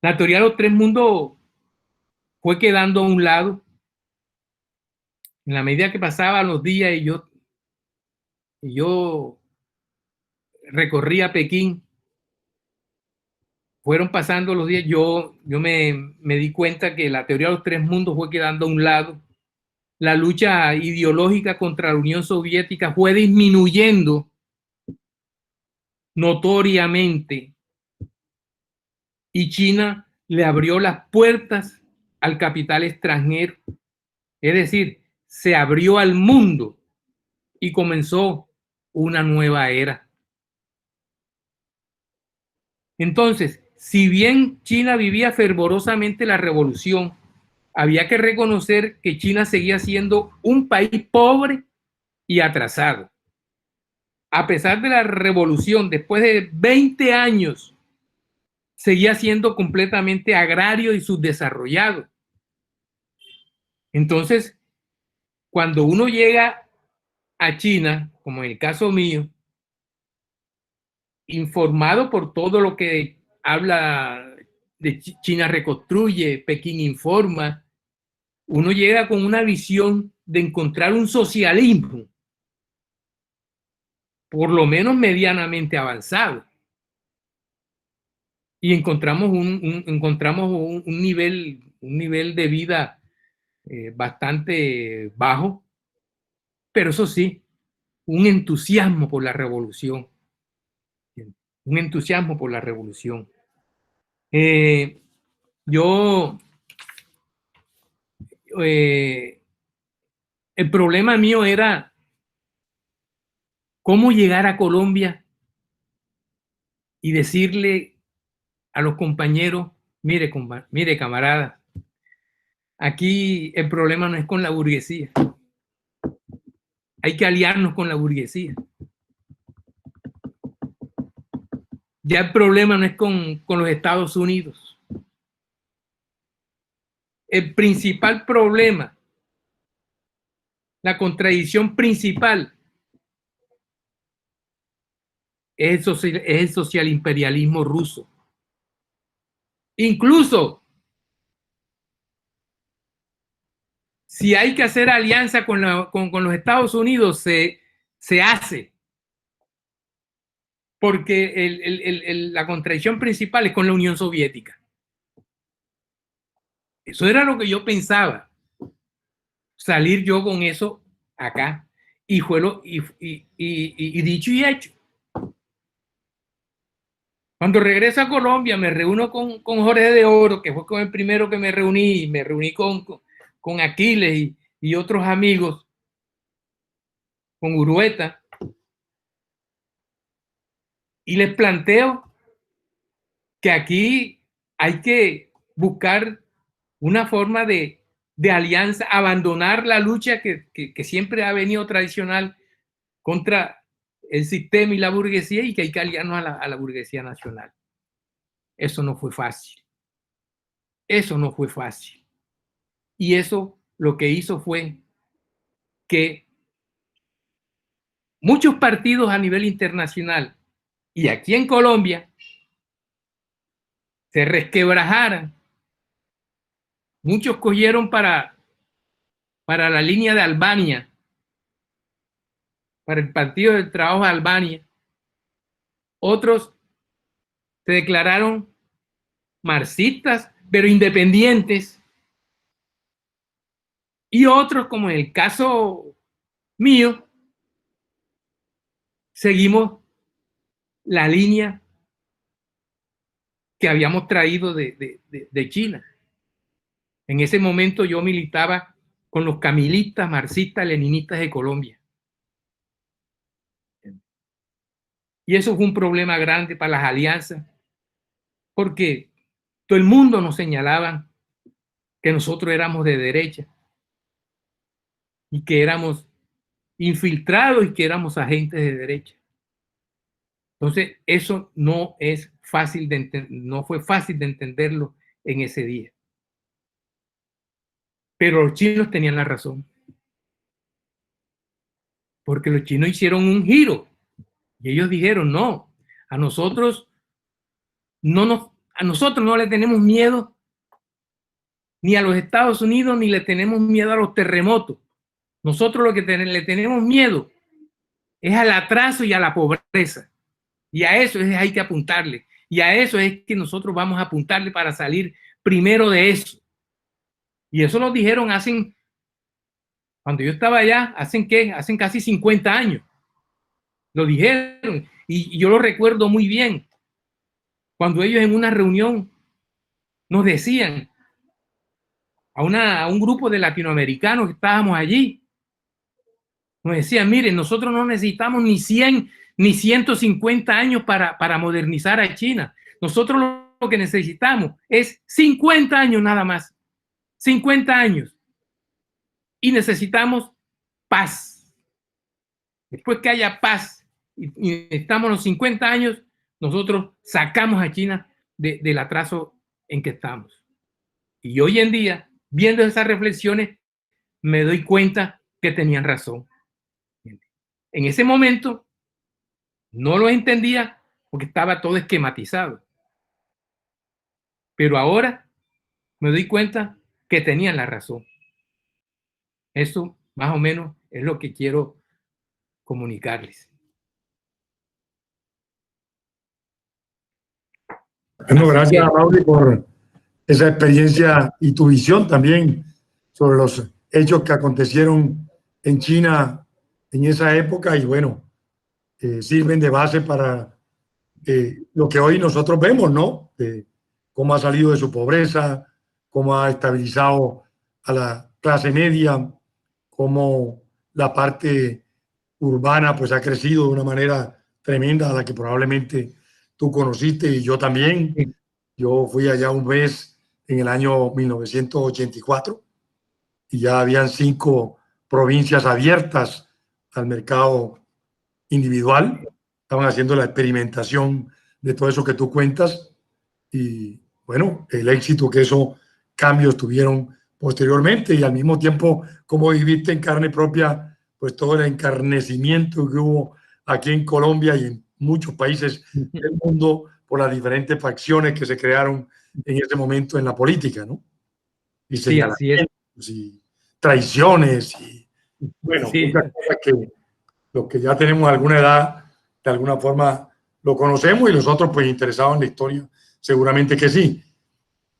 La teoría de los tres mundos fue quedando a un lado en la medida que pasaban los días y yo recorría Pekín, fueron pasando los días, yo me di cuenta que la teoría de los tres mundos fue quedando a un lado. La lucha ideológica contra la Unión Soviética fue disminuyendo notoriamente y China le abrió las puertas al capital extranjero. Es decir, se abrió al mundo y comenzó una nueva era. Entonces, si bien China vivía fervorosamente la revolución, había que reconocer que China seguía siendo un país pobre y atrasado. A pesar de la revolución, después de 20 años, seguía siendo completamente agrario y subdesarrollado. Entonces, cuando uno llega a China, como en el caso mío, informado por todo lo que habla de China Reconstruye, Pekín Informa, uno llega con una visión de encontrar un socialismo, por lo menos medianamente avanzado. Y encontramos un nivel de vida bastante bajo, pero eso sí, un entusiasmo por la revolución. Un entusiasmo por la revolución. El problema mío era cómo llegar a Colombia y decirle a los compañeros, mire camarada, aquí el problema no es con la burguesía, hay que aliarnos con la burguesía. Ya el problema no es con los Estados Unidos. El principal problema, la contradicción principal, es el social imperialismo ruso. Incluso si hay que hacer alianza con los Estados Unidos, se hace. Porque la contradicción principal es con la Unión Soviética. Eso era lo que yo pensaba. Salir yo con eso acá. Y dicho y hecho. Cuando regreso a Colombia, me reúno con Jorge de Oro, que fue con el primero que me reuní con Aquiles y otros amigos, con Urueta, y les planteo que aquí hay que buscar una forma de alianza, abandonar la lucha que siempre ha venido tradicional contra el sistema y la burguesía, y que hay que aliarnos a la burguesía nacional. Eso no fue fácil. Eso no fue fácil. Y eso lo que hizo fue que muchos partidos a nivel internacional y aquí en Colombia se resquebrajaran. Muchos cogieron para la línea de Albania, para el Partido del Trabajo de Albania. Otros se declararon marxistas, pero independientes. Y otros, como en el caso mío, seguimos la línea que habíamos traído de China. En ese momento yo militaba con los camilistas, marxistas, leninistas de Colombia. Y eso fue un problema grande para las alianzas, porque todo el mundo nos señalaba que nosotros éramos de derecha y que éramos infiltrados y que éramos agentes de derecha. Entonces, eso no es fácil no fue fácil de entenderlo en ese día. Pero los chinos tenían la razón. Porque los chinos hicieron un giro. Y ellos dijeron, no, a nosotros no le tenemos miedo ni a los Estados Unidos, ni le tenemos miedo a los terremotos. Nosotros lo que le tenemos miedo es al atraso y a la pobreza. Y a eso hay que apuntarle. Y a eso es que nosotros vamos a apuntarle para salir primero de eso. Y eso lo dijeron cuando yo estaba allá, hacen casi 50 años. Lo dijeron. Y yo lo recuerdo muy bien. Cuando ellos en una reunión nos decían a un grupo de latinoamericanos que estábamos allí, nos decían, miren, nosotros no necesitamos ni 100 ni 150 años para modernizar a China. Nosotros lo que necesitamos es 50 años nada más. 50 años. Y necesitamos paz. Después que haya paz y necesitamos los 50 años, nosotros sacamos a China del atraso en que estamos. Y hoy en día, viendo esas reflexiones, me doy cuenta que tenían razón. En ese momento no lo entendía porque estaba todo esquematizado. Pero ahora me doy cuenta que tenían la razón. Eso más o menos es lo que quiero comunicarles. Bueno, gracias, Mauri, por esa experiencia y tu visión también sobre los hechos que acontecieron en China en esa época y bueno, sirven de base para lo que hoy nosotros vemos, ¿no? Cómo ha salido de su pobreza, cómo ha estabilizado a la clase media, cómo la parte urbana pues ha crecido de una manera tremenda a la que probablemente tú conociste y yo también. Sí. Yo fui allá un mes en el año 1984 y ya habían 5 provincias abiertas al mercado individual. Estaban haciendo la experimentación de todo eso que tú cuentas y bueno, el éxito que esos cambios tuvieron posteriormente y al mismo tiempo como viviste en carne propia pues todo el encarnecimiento que hubo aquí en Colombia y en muchos países del mundo por las diferentes facciones que se crearon en ese momento en la política, ¿no? Y Sí, así es. y traiciones y bueno, Sí. muchas cosas que los que ya tenemos alguna edad de alguna forma lo conocemos y los otros pues interesados en la historia seguramente que sí.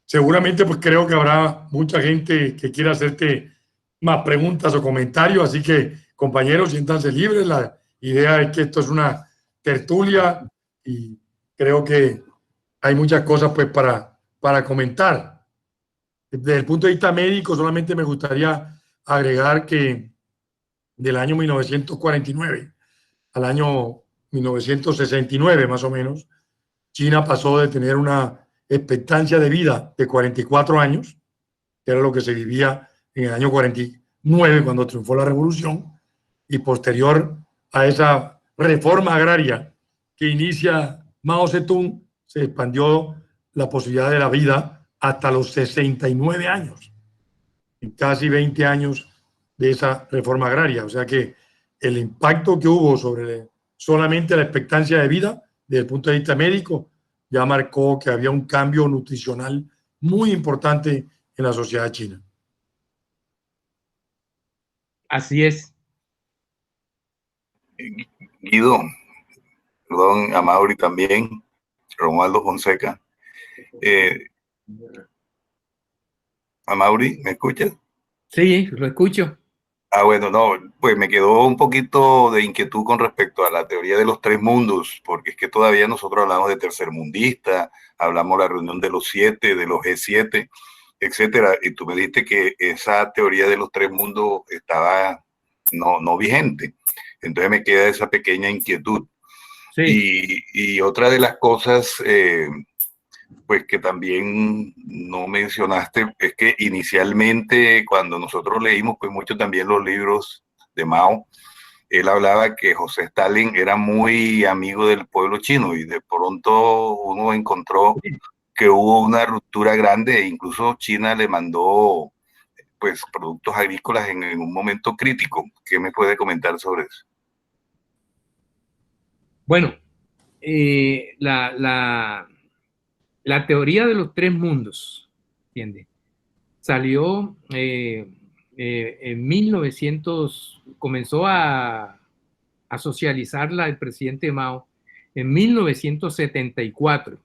Seguramente pues creo que habrá mucha gente que quiera hacerte más preguntas o comentarios, así que compañeros, siéntanse libres. La idea es que esto es una tertulia y creo que hay muchas cosas pues para comentar. Desde el punto de vista médico, solamente me gustaría agregar que del año 1949 al año 1969, más o menos, China pasó de tener una expectancia de vida de 44 años, que era lo que se vivía en el año 49 cuando triunfó la revolución, y posterior a esa reforma agraria que inicia Mao Zedong, se expandió la posibilidad de la vida hasta los 69 años, en casi 20 años de esa reforma agraria. O sea que el impacto que hubo sobre solamente la expectancia de vida desde el punto de vista médico ya marcó que había un cambio nutricional muy importante en la sociedad china. Así es. Guido, perdón, a Mauri también, Romualdo Fonseca. A Mauri, ¿me escuchas? Sí, lo escucho. Bueno, no, pues me quedó un poquito de inquietud con respecto a la teoría de los 3 mundos, porque es que todavía nosotros hablamos de tercermundista, hablamos de la reunión de los 7, de los G7, etcétera, y tú me dijiste que esa teoría de los 3 mundos estaba no vigente. Entonces me queda esa pequeña inquietud. Sí. Y otra de las cosas, pues que también no mencionaste, es que inicialmente cuando nosotros leímos pues mucho también los libros de Mao, él hablaba que José Stalin era muy amigo del pueblo chino y de pronto uno encontró que hubo una ruptura grande e incluso China le mandó pues productos agrícolas en un momento crítico. ¿Qué me puede comentar sobre eso? Bueno, la teoría de los 3 mundos, ¿entiendes? Salió en 1900 comenzó a socializarla el presidente Mao en 1974.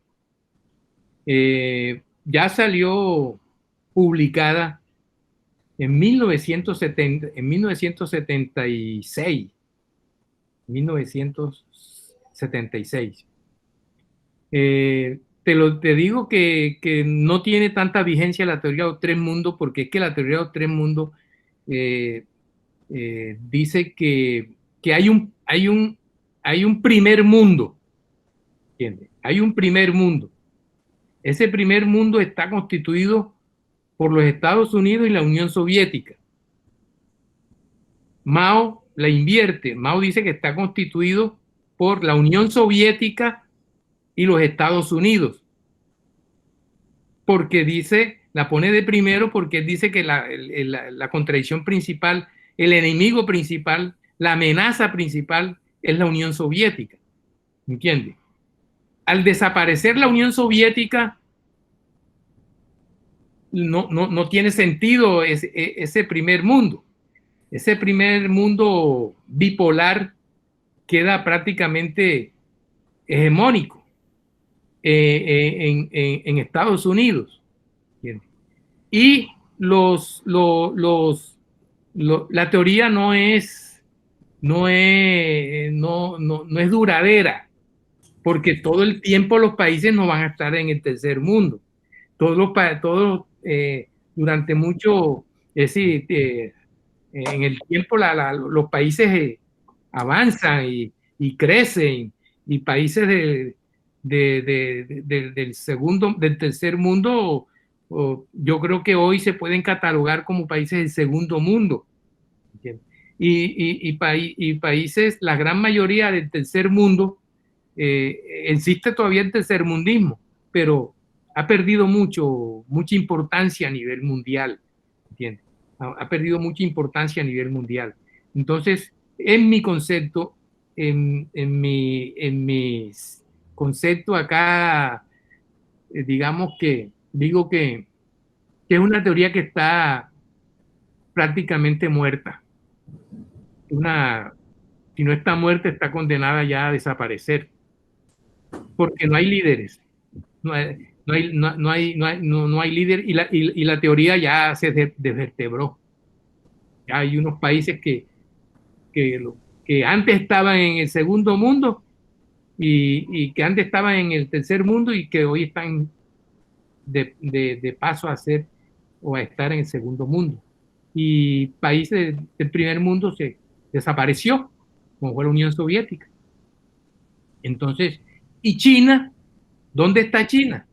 Ya salió publicada en 1976. 1976. Te digo que no tiene tanta vigencia la teoría de los tres mundos, porque es que la teoría de los tres mundos dice que hay un primer mundo, ¿entiendes? Hay un primer mundo. Ese primer mundo está constituido por los Estados Unidos y la Unión Soviética. Mao la invierte. Mao dice que está constituido por la Unión Soviética y los Estados Unidos. Porque dice, la pone de primero porque dice que la contradicción principal, el enemigo principal, la amenaza principal es la Unión Soviética. ¿Entiendes? Al desaparecer la Unión Soviética, no tiene sentido ese primer mundo. Ese primer mundo bipolar queda prácticamente hegemónico en Estados Unidos. Y la teoría no es duradera, porque todo el tiempo los países no van a estar en el tercer mundo. Durante mucho, es decir, en el tiempo los países avanzan y crecen, y países del tercer mundo, yo creo que hoy se pueden catalogar como países del segundo mundo. Y países, la gran mayoría del tercer mundo, existe todavía el tercermundismo, pero ha perdido mucha importancia a nivel mundial, ¿entiendes? Ha perdido mucha importancia a nivel mundial. Entonces, en mi concepto, en mi concepto acá, digamos que digo que es una teoría que está prácticamente muerta. Si no está muerta, está condenada ya a desaparecer, porque no hay líderes. No hay líder, y la teoría ya se desvertebró. Ya hay unos países que antes estaban en el segundo mundo y que antes estaban en el tercer mundo y que hoy están de paso a ser o a estar en el segundo mundo. Y países del primer mundo se desapareció, como fue la Unión Soviética. Entonces, ¿y China? ¿Dónde está China?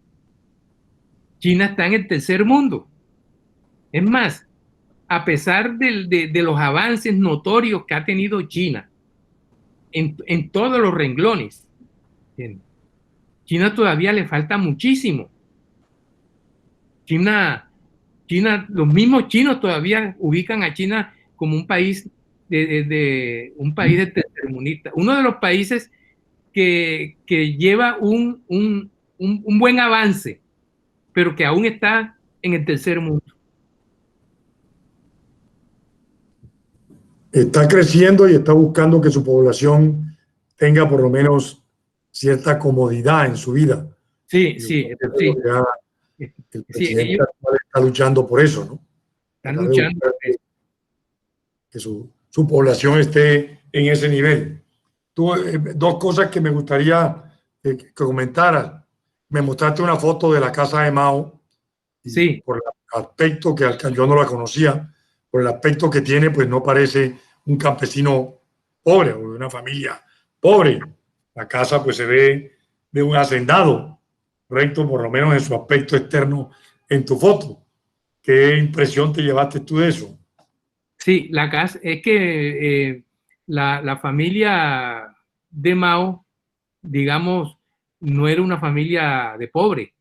China está en el tercer mundo. Es más, a pesar de los avances notorios que ha tenido China en todos los renglones, China todavía le falta muchísimo. Los mismos chinos todavía ubican a China como un país un país de tercermundista. Uno de los países que lleva un buen avance, pero que aún está en el tercer mundo. Está creciendo y está buscando que su población tenga por lo menos cierta comodidad en su vida. Sí, sí. El presidente está luchando por eso, ¿no? Están luchando. Que su población esté en ese nivel. Dos cosas que me gustaría que comentaras. Me mostraste una foto de la casa de Mao. Sí. Por el aspecto que yo no la conocía, por el aspecto que tiene, pues no parece un campesino pobre o de una familia pobre. La casa pues se ve de un hacendado, correcto, por lo menos en su aspecto externo en tu foto. ¿Qué impresión te llevaste tú de eso? Sí, la casa, es que la familia de Mao, digamos, no era una familia de pobre,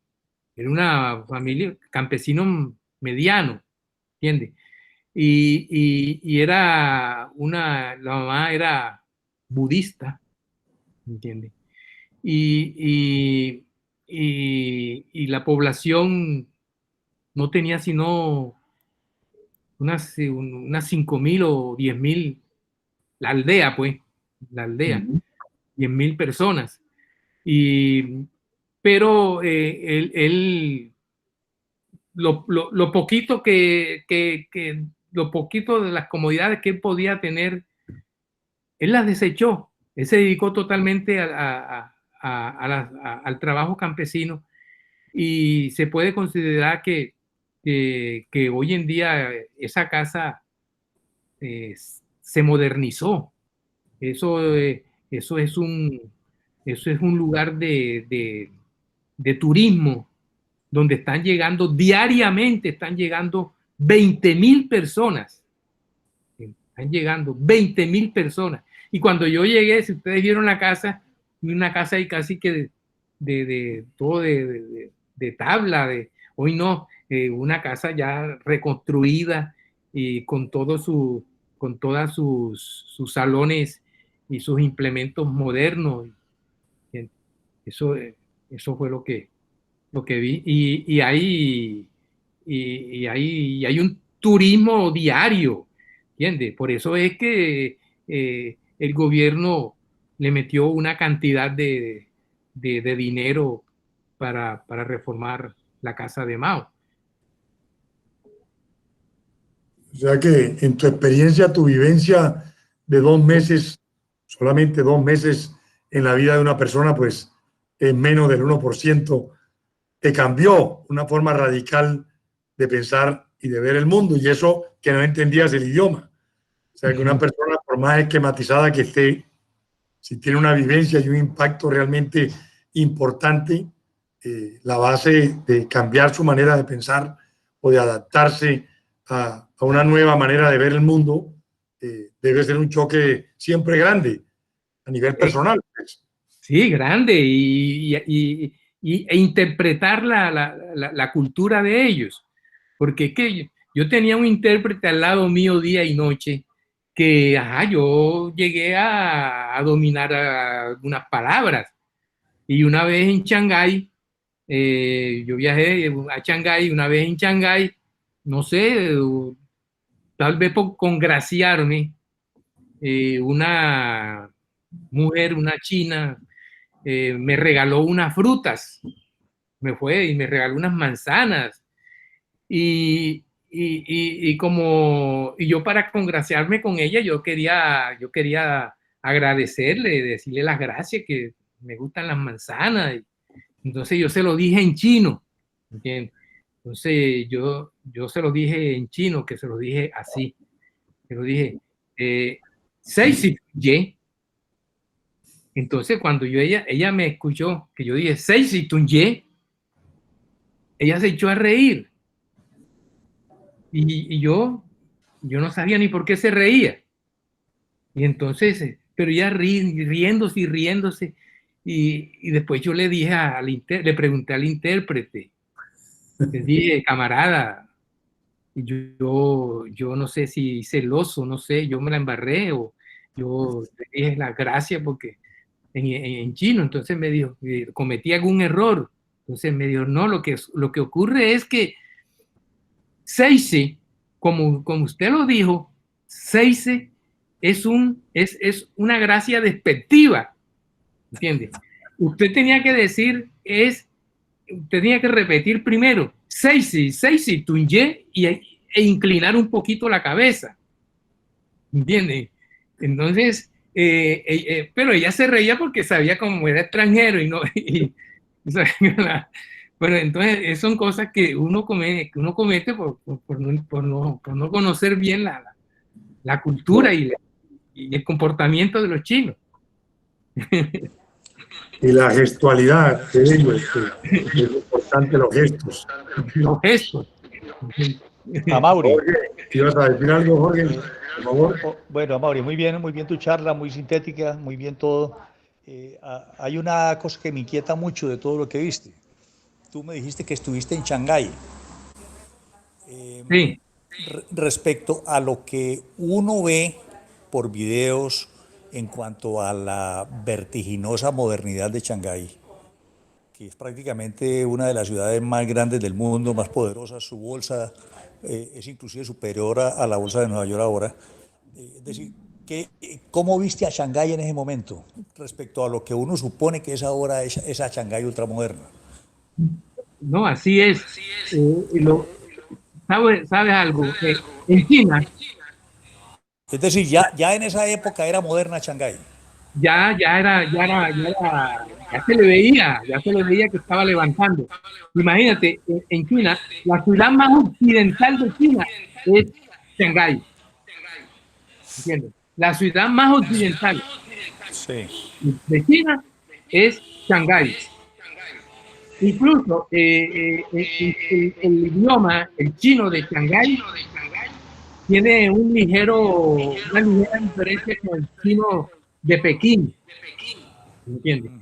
era una familia campesino mediano, ¿entiendes? Y la mamá era budista, ¿entiendes? Y la población no tenía sino unas 5.000 o 10.000, la aldea, pues, la aldea, 10.000 personas. Pero lo poquito lo poquito de las comodidades que él podía tener, él las desechó. Él se dedicó totalmente al trabajo campesino, y se puede considerar que hoy en día esa casa se modernizó. Eso es un lugar de turismo donde están llegando diariamente, 20.000 personas. Están llegando 20.000 personas. Y cuando yo llegué, si ustedes vieron la casa, una casa ahí casi que todo de tabla, hoy no, una casa ya reconstruida y con todos sus salones y sus implementos modernos. Eso fue lo que vi. Y hay un turismo diario, ¿entiendes? Por eso es que el gobierno le metió una cantidad de dinero para reformar la casa de Mao. O sea que en tu experiencia, tu vivencia de 2 meses, solamente 2 meses en la vida de una persona, pues en menos del 1%, te cambió una forma radical de pensar y de ver el mundo, y eso que no entendías el idioma. O sea que una persona, por más esquematizada que esté, si tiene una vivencia y un impacto realmente importante, la base de cambiar su manera de pensar o de adaptarse a una nueva manera de ver el mundo, debe ser un choque siempre grande a nivel personal. Sí, grande, e interpretar la cultura de ellos. Porque es que yo tenía un intérprete al lado mío día y noche que, yo llegué a dominar algunas palabras. Y una vez en Shanghái, yo viajé a Shanghái, una vez en Shanghái, no sé, tal vez por congraciarme, una mujer, una china, me regaló unas frutas, y me regaló unas manzanas. Y yo, para congraciarme con ella, yo quería agradecerle, decirle las gracias, que me gustan las manzanas. Entonces yo se lo dije en chino, ¿entiendes? Entonces yo se lo dije en chino, que se lo dije así. Se lo dije, sei si ye. Entonces cuando ella me escuchó que yo dije sei si ye, ella se echó a reír. Y yo no sabía ni por qué se reía. Y entonces, pero ella riéndose y riéndose. Y después yo le dije le pregunté al intérprete, le dije, camarada, yo no sé si celoso, no sé, yo me la embarré, o yo le dije las gracias porque en chino. Entonces me dijo, cometí algún error. Entonces me dijo, no, lo que ocurre es que Seise, como usted lo dijo, Seise es una gracia despectiva, ¿entiende? Usted tenía que tenía que repetir primero Seise, Tunye, e inclinar un poquito la cabeza, ¿entiende? Entonces, pero ella se reía porque sabía cómo era extranjero y no. Bueno, entonces son cosas que uno comete por no conocer bien la cultura y el comportamiento de los chinos. Y la gestualidad de ellos, que es importante, los gestos. Los gestos. Amaury. Jorge, ¿ibas a decir algo, Jorge? Por favor. Bueno, Amaury, muy bien tu charla, muy sintética, muy bien todo. Hay una cosa que me inquieta mucho de todo lo que viste. Tú me dijiste que estuviste en Shanghái. Sí. Respecto a lo que uno ve por videos en cuanto a la vertiginosa modernidad de Shanghái, que es prácticamente una de las ciudades más grandes del mundo, más poderosas, su bolsa es inclusive superior a la bolsa de Nueva York ahora. Es decir, ¿cómo viste a Shanghái en ese momento respecto a lo que uno supone que es ahora esa Shanghái ultramoderna? No, así es. ¿Sabes algo? En China Es decir, ya en esa época era moderna Shanghái. ya se le veía que estaba levantando. Imagínate, en China, la ciudad más occidental de China es Shanghái. ¿Entiendes? La ciudad más occidental Sí. de China es Shanghái. Incluso el idioma, el chino de Shanghái, tiene una ligera diferencia con el chino de Pekín. ¿Entiendes?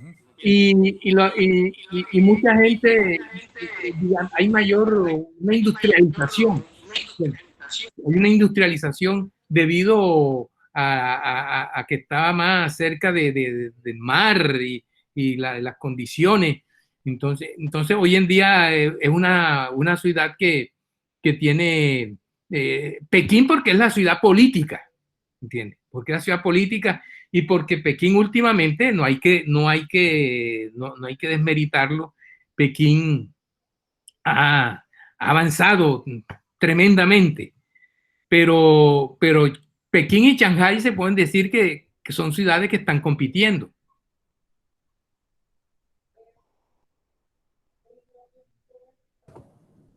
Y mucha gente, digamos, hay una industrialización. ¿Entiendes? Hay una industrialización debido a que estaba más cerca del mar y las condiciones. Entonces, hoy en día es una ciudad que tiene Pekín, porque es la ciudad política, ¿entiendes? Porque es la ciudad política y porque Pekín últimamente no hay que desmeritarlo. Pekín ha avanzado tremendamente, pero Pekín y Shanghái se pueden decir que son ciudades que están compitiendo.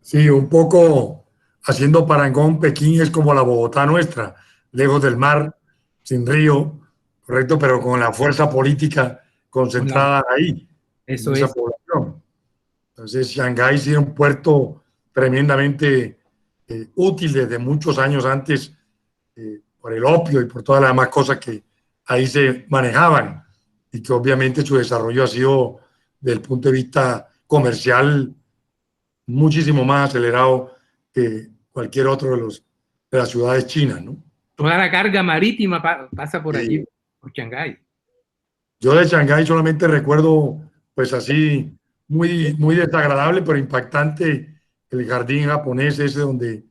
Sí, un poco haciendo parangón, Pekín es como la Bogotá nuestra, lejos del mar, sin río, correcto, pero con la fuerza política concentrada ahí, en Eso esa es. población. Entonces, Shanghái sí era un puerto tremendamente útil desde muchos años antes, por el opio y por todas las demás cosas que ahí se manejaban, y que obviamente su desarrollo ha sido, desde el punto de vista comercial, muchísimo más acelerado que cualquier otro de las ciudades chinas, ¿no? Toda la carga marítima pasa por allí, Sí. por Shanghái. Yo de Shanghái solamente recuerdo, pues así, muy, muy desagradable, pero impactante, el jardín japonés ese donde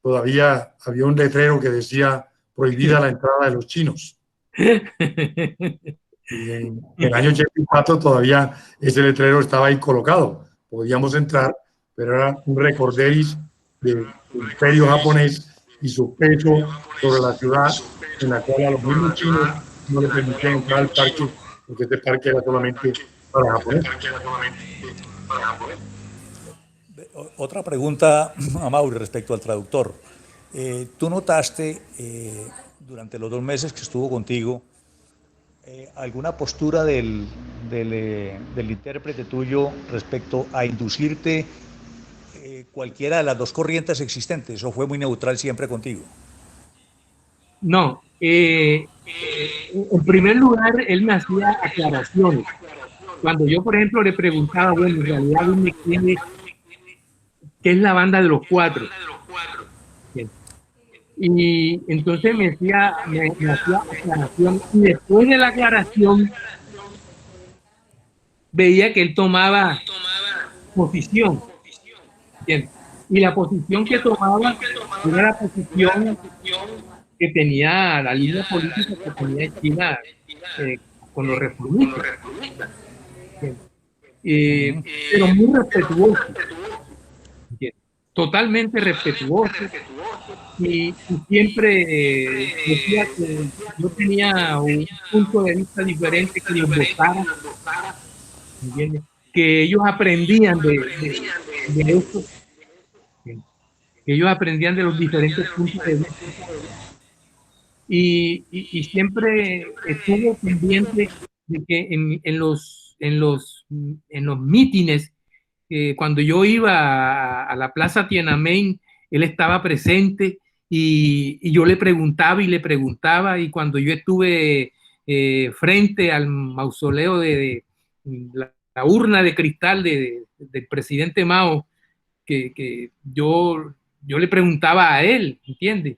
todavía había un letrero que decía prohibida la entrada de los chinos. Y en el año 84 todavía ese letrero estaba ahí colocado. Podíamos entrar, pero era un recorderis del imperio japonés y su peso sobre la ciudad, en la cual a los mismos chinos no les permitían entrar al parque, porque este parque era solamente para japoneses. Otra pregunta a Mauri respecto al traductor. ¿Tú notaste durante los 2 meses que estuvo contigo alguna postura del intérprete tuyo respecto a inducirte cualquiera de las dos corrientes existentes, o fue muy neutral siempre contigo? No, en primer lugar, él me hacía aclaraciones. Cuando yo, por ejemplo, le preguntaba, bueno, en realidad dime qué es la banda de los cuatro. Bien. Y entonces me hacía aclaración, y después de la aclaración veía que él tomaba posición. Bien. Y la posición que tomaba era la posición que tenía, la línea política que tenía China con los reformistas. Pero muy respetuoso, totalmente respetuoso, y siempre decía que yo tenía un punto de vista diferente que ellos votaran, que ellos aprendían de esto, que ellos aprendían de los diferentes puntos de vista, y siempre estuvo pendiente de que en los mítines, cuando yo iba a la Plaza Tiananmen, él estaba presente, y yo le preguntaba y le preguntaba, y cuando yo estuve frente al mausoleo de la urna de cristal del presidente Mao, que yo le preguntaba a él, ¿entiendes?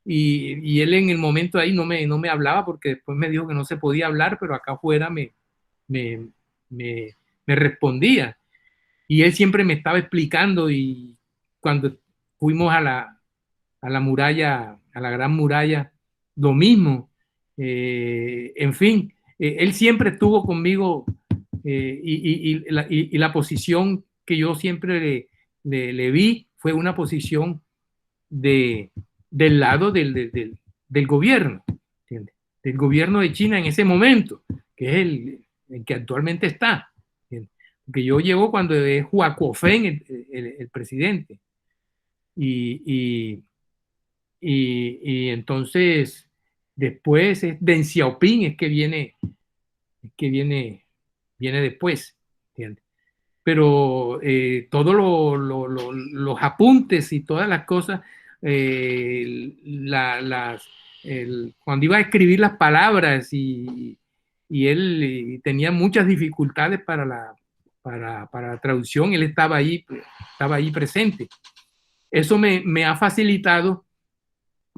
Y él en el momento ahí no me hablaba, porque después me dijo que no se podía hablar, pero acá afuera me me respondía. Y él siempre me estaba explicando, y cuando fuimos a la muralla, a la Gran Muralla, lo mismo. En fin, él siempre estuvo conmigo, y la posición que yo siempre le vi fue una posición del lado del gobierno, ¿entiendes? Del gobierno de China en ese momento, que es el que actualmente está. ¿Entiendes? Porque yo llego cuando es Hua Guofeng el presidente. Y entonces después es Deng Xiaoping es que viene después, ¿entiendes? Pero todos los apuntes y todas las cosas, cuando iba a escribir las palabras, y él tenía muchas dificultades para la traducción, él estaba ahí presente. Eso me ha facilitado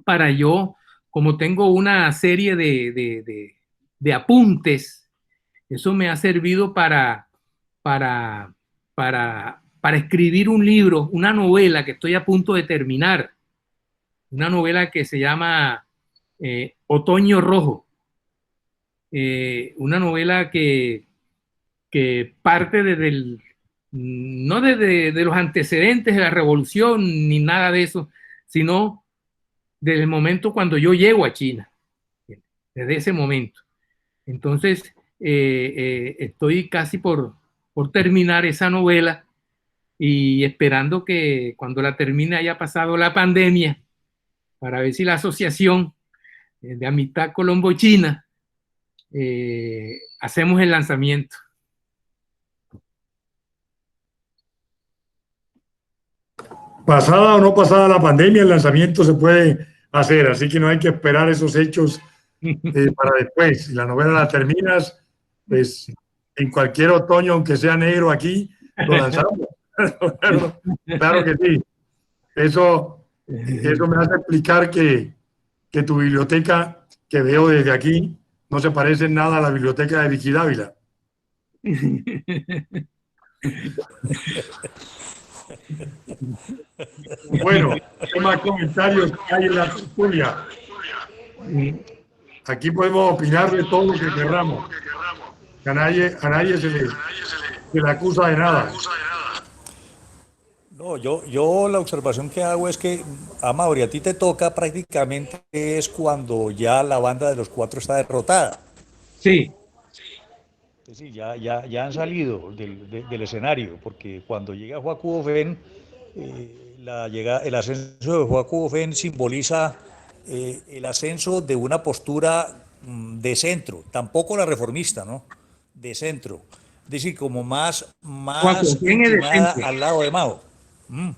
para yo, como tengo una serie de apuntes, eso me ha servido para escribir un libro, una novela que estoy a punto de terminar, una novela que se llama Otoño Rojo, una novela que parte no de los antecedentes de la revolución ni nada de eso, sino desde el momento cuando yo llego a China, desde ese momento. Entonces, estoy casi por terminar esa novela, y esperando que cuando la termine haya pasado la pandemia, para ver si la Asociación de Amistad Colombo-China hacemos el lanzamiento. Pasada o no pasada la pandemia, el lanzamiento se puede hacer, así que no hay que esperar esos hechos para después. Si la novela la terminas, pues en cualquier otoño, aunque sea negro aquí, lo lanzamos. Claro que sí. Eso me hace explicar que tu biblioteca, que veo desde aquí, no se parece en nada a la biblioteca de Vicky Dávila. Bueno, ¿qué más comentarios hay en la tertulia? Aquí podemos opinar de todo lo que queramos. A nadie se le acusa de nada. No, yo la observación que hago es que, Amaury, a ti te toca prácticamente es cuando ya la banda de los cuatro está derrotada. Sí. Sí, ya han salido del escenario, porque cuando llega Hua Guofeng, el ascenso de Hua Guofeng simboliza el ascenso de una postura de centro, tampoco la reformista, ¿no? De centro, es decir, como más inclinada al lado de Mao.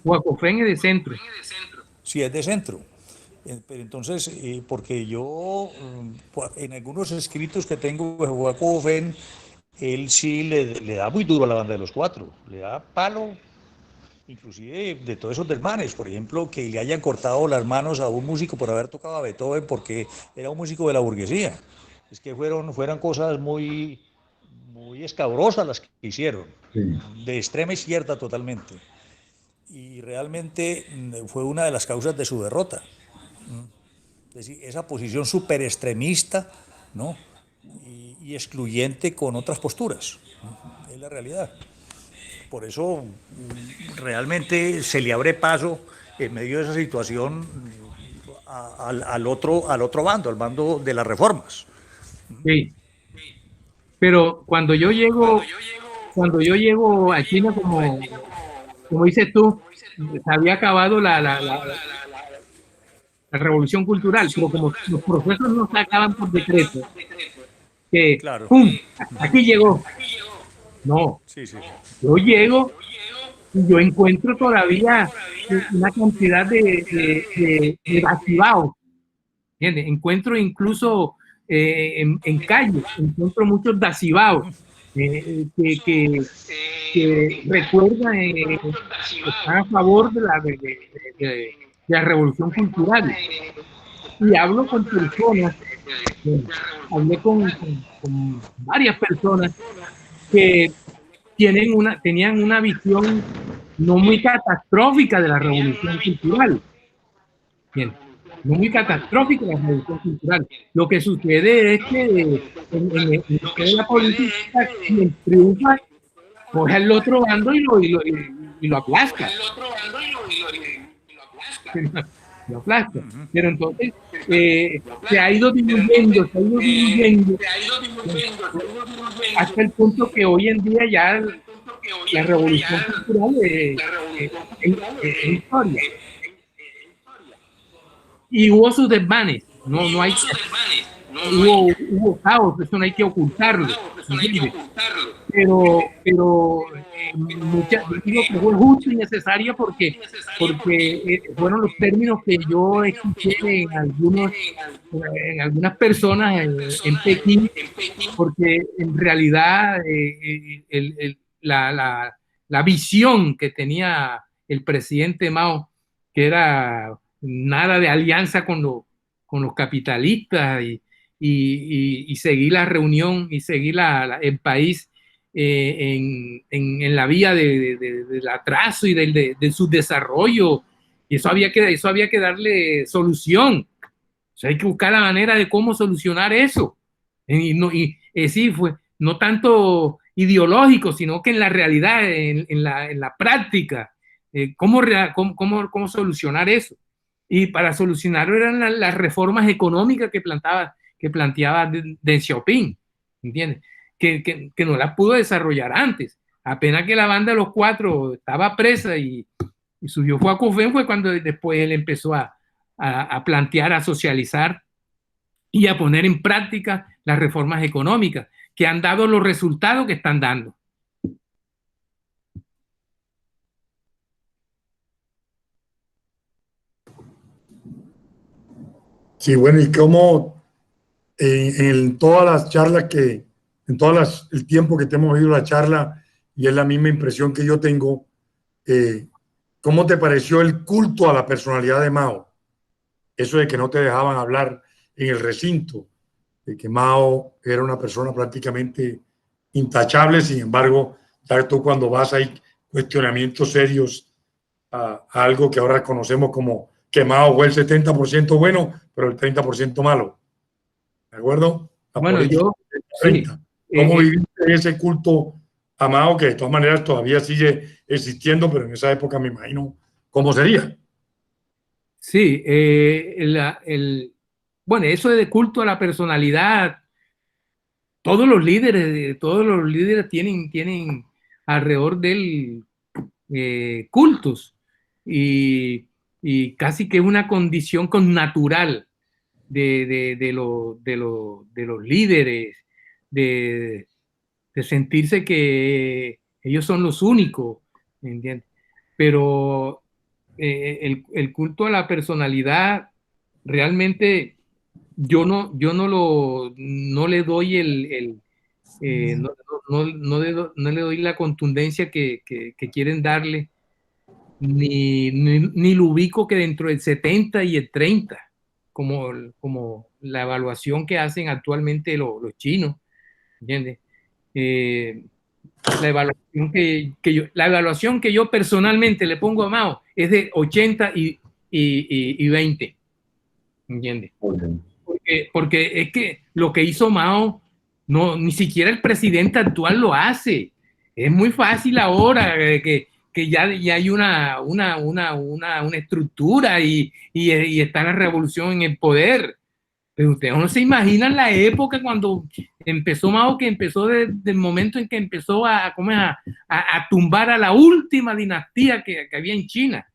Hua Guofeng es de centro. Sí, es de centro. Entonces, porque yo en algunos escritos que tengo de Hua Guofeng, él sí le da muy duro a la banda de los cuatro, le da palo, inclusive de todos esos desmanes, por ejemplo, que le hayan cortado las manos a un músico por haber tocado a Beethoven porque era un músico de la burguesía. Es que fueron cosas muy escabrosas las que hicieron, sí, de extrema izquierda totalmente. Y realmente fue una de las causas de su derrota. Es decir, esa posición súper extremista, ¿no? Y excluyente con otras posturas, ¿no? Es la realidad. Por eso realmente se le abre paso en medio de esa situación al otro bando, al bando de las reformas. Sí. Pero cuando yo llego a China, como dices tú, se había acabado la revolución cultural, pero como los procesos no se acaban por decreto, que claro, ¡pum! Aquí llegó. No, sí. Yo llego y yo encuentro todavía una cantidad de dacivaos, ¿entiendes? Encuentro incluso en calles, encuentro muchos dacivaos que recuerdan, están a favor de la revolución cultural. Y hablo con personas, hablé con varias personas que tenían una visión no muy catastrófica de la revolución cultural. Bien, no muy catastrófica la revolución cultural. Lo que sucede es que en la política, quien triunfa, coge al otro bando y lo aplasta. Lo aplasta. Pero entonces se ha ido diluyendo, hasta el punto que hoy en día ya la revolución cultural es historia. Y hubo sus desmanes, no hay, hubo caos, eso no hay que ocultarlo, pero digo que fue justo y necesario porque fueron los términos que yo escuché en algunas personas en Pekín, porque en realidad la visión que tenía el presidente Mao, que era nada de alianza con los capitalistas y seguir la reunión y seguir el país en la vía del atraso y de su desarrollo. Y eso había que darle solución. O sea, hay que buscar la manera de cómo solucionar eso. Sí, fue no tanto ideológico, sino que en la realidad, en la práctica, cómo solucionar eso. Y para solucionarlo eran las reformas económicas que planteaba Deng Xiaoping, ¿entiendes? Que no las pudo desarrollar antes. Apenas que la banda de los cuatro estaba presa y subió fue a CUFEN, fue cuando después él empezó a plantear, a socializar y a poner en práctica las reformas económicas que han dado los resultados que están dando. Sí, bueno, y cómo en todas las charlas el tiempo que te hemos oído la charla, y es la misma impresión que yo tengo, ¿cómo te pareció el culto a la personalidad de Mao? Eso de que no te dejaban hablar en el recinto, de que Mao era una persona prácticamente intachable, sin embargo, ya tú cuando vas hay cuestionamientos serios a algo que ahora conocemos como que Mao fue el 70% bueno, pero el 30% malo. ¿De acuerdo? Bueno, yo... Sí, ¿cómo viviste ese culto a Mao, que de todas maneras todavía sigue existiendo, pero en esa época me imagino cómo sería? Sí, bueno, eso de culto a la personalidad, todos los líderes tienen alrededor de él cultos y casi que es una condición connatural de los líderes, de sentirse que ellos son los únicos, ¿entiendes? Pero el culto a la personalidad realmente yo no le doy no le doy la contundencia que quieren darle, ni lo ubico que dentro del 70 y el 30, como la evaluación que hacen actualmente los chinos, ¿entiendes? La evaluación que yo personalmente le pongo a Mao es de 80 y 20, ¿entiendes? Porque es que lo que hizo Mao, ni siquiera el presidente actual lo hace. Es muy fácil ahora que ya hay una estructura y está la revolución en el poder. Pero ustedes no se imaginan la época cuando empezó Mao, que empezó desde el momento en que empezó a tumbar a la última dinastía que había en China,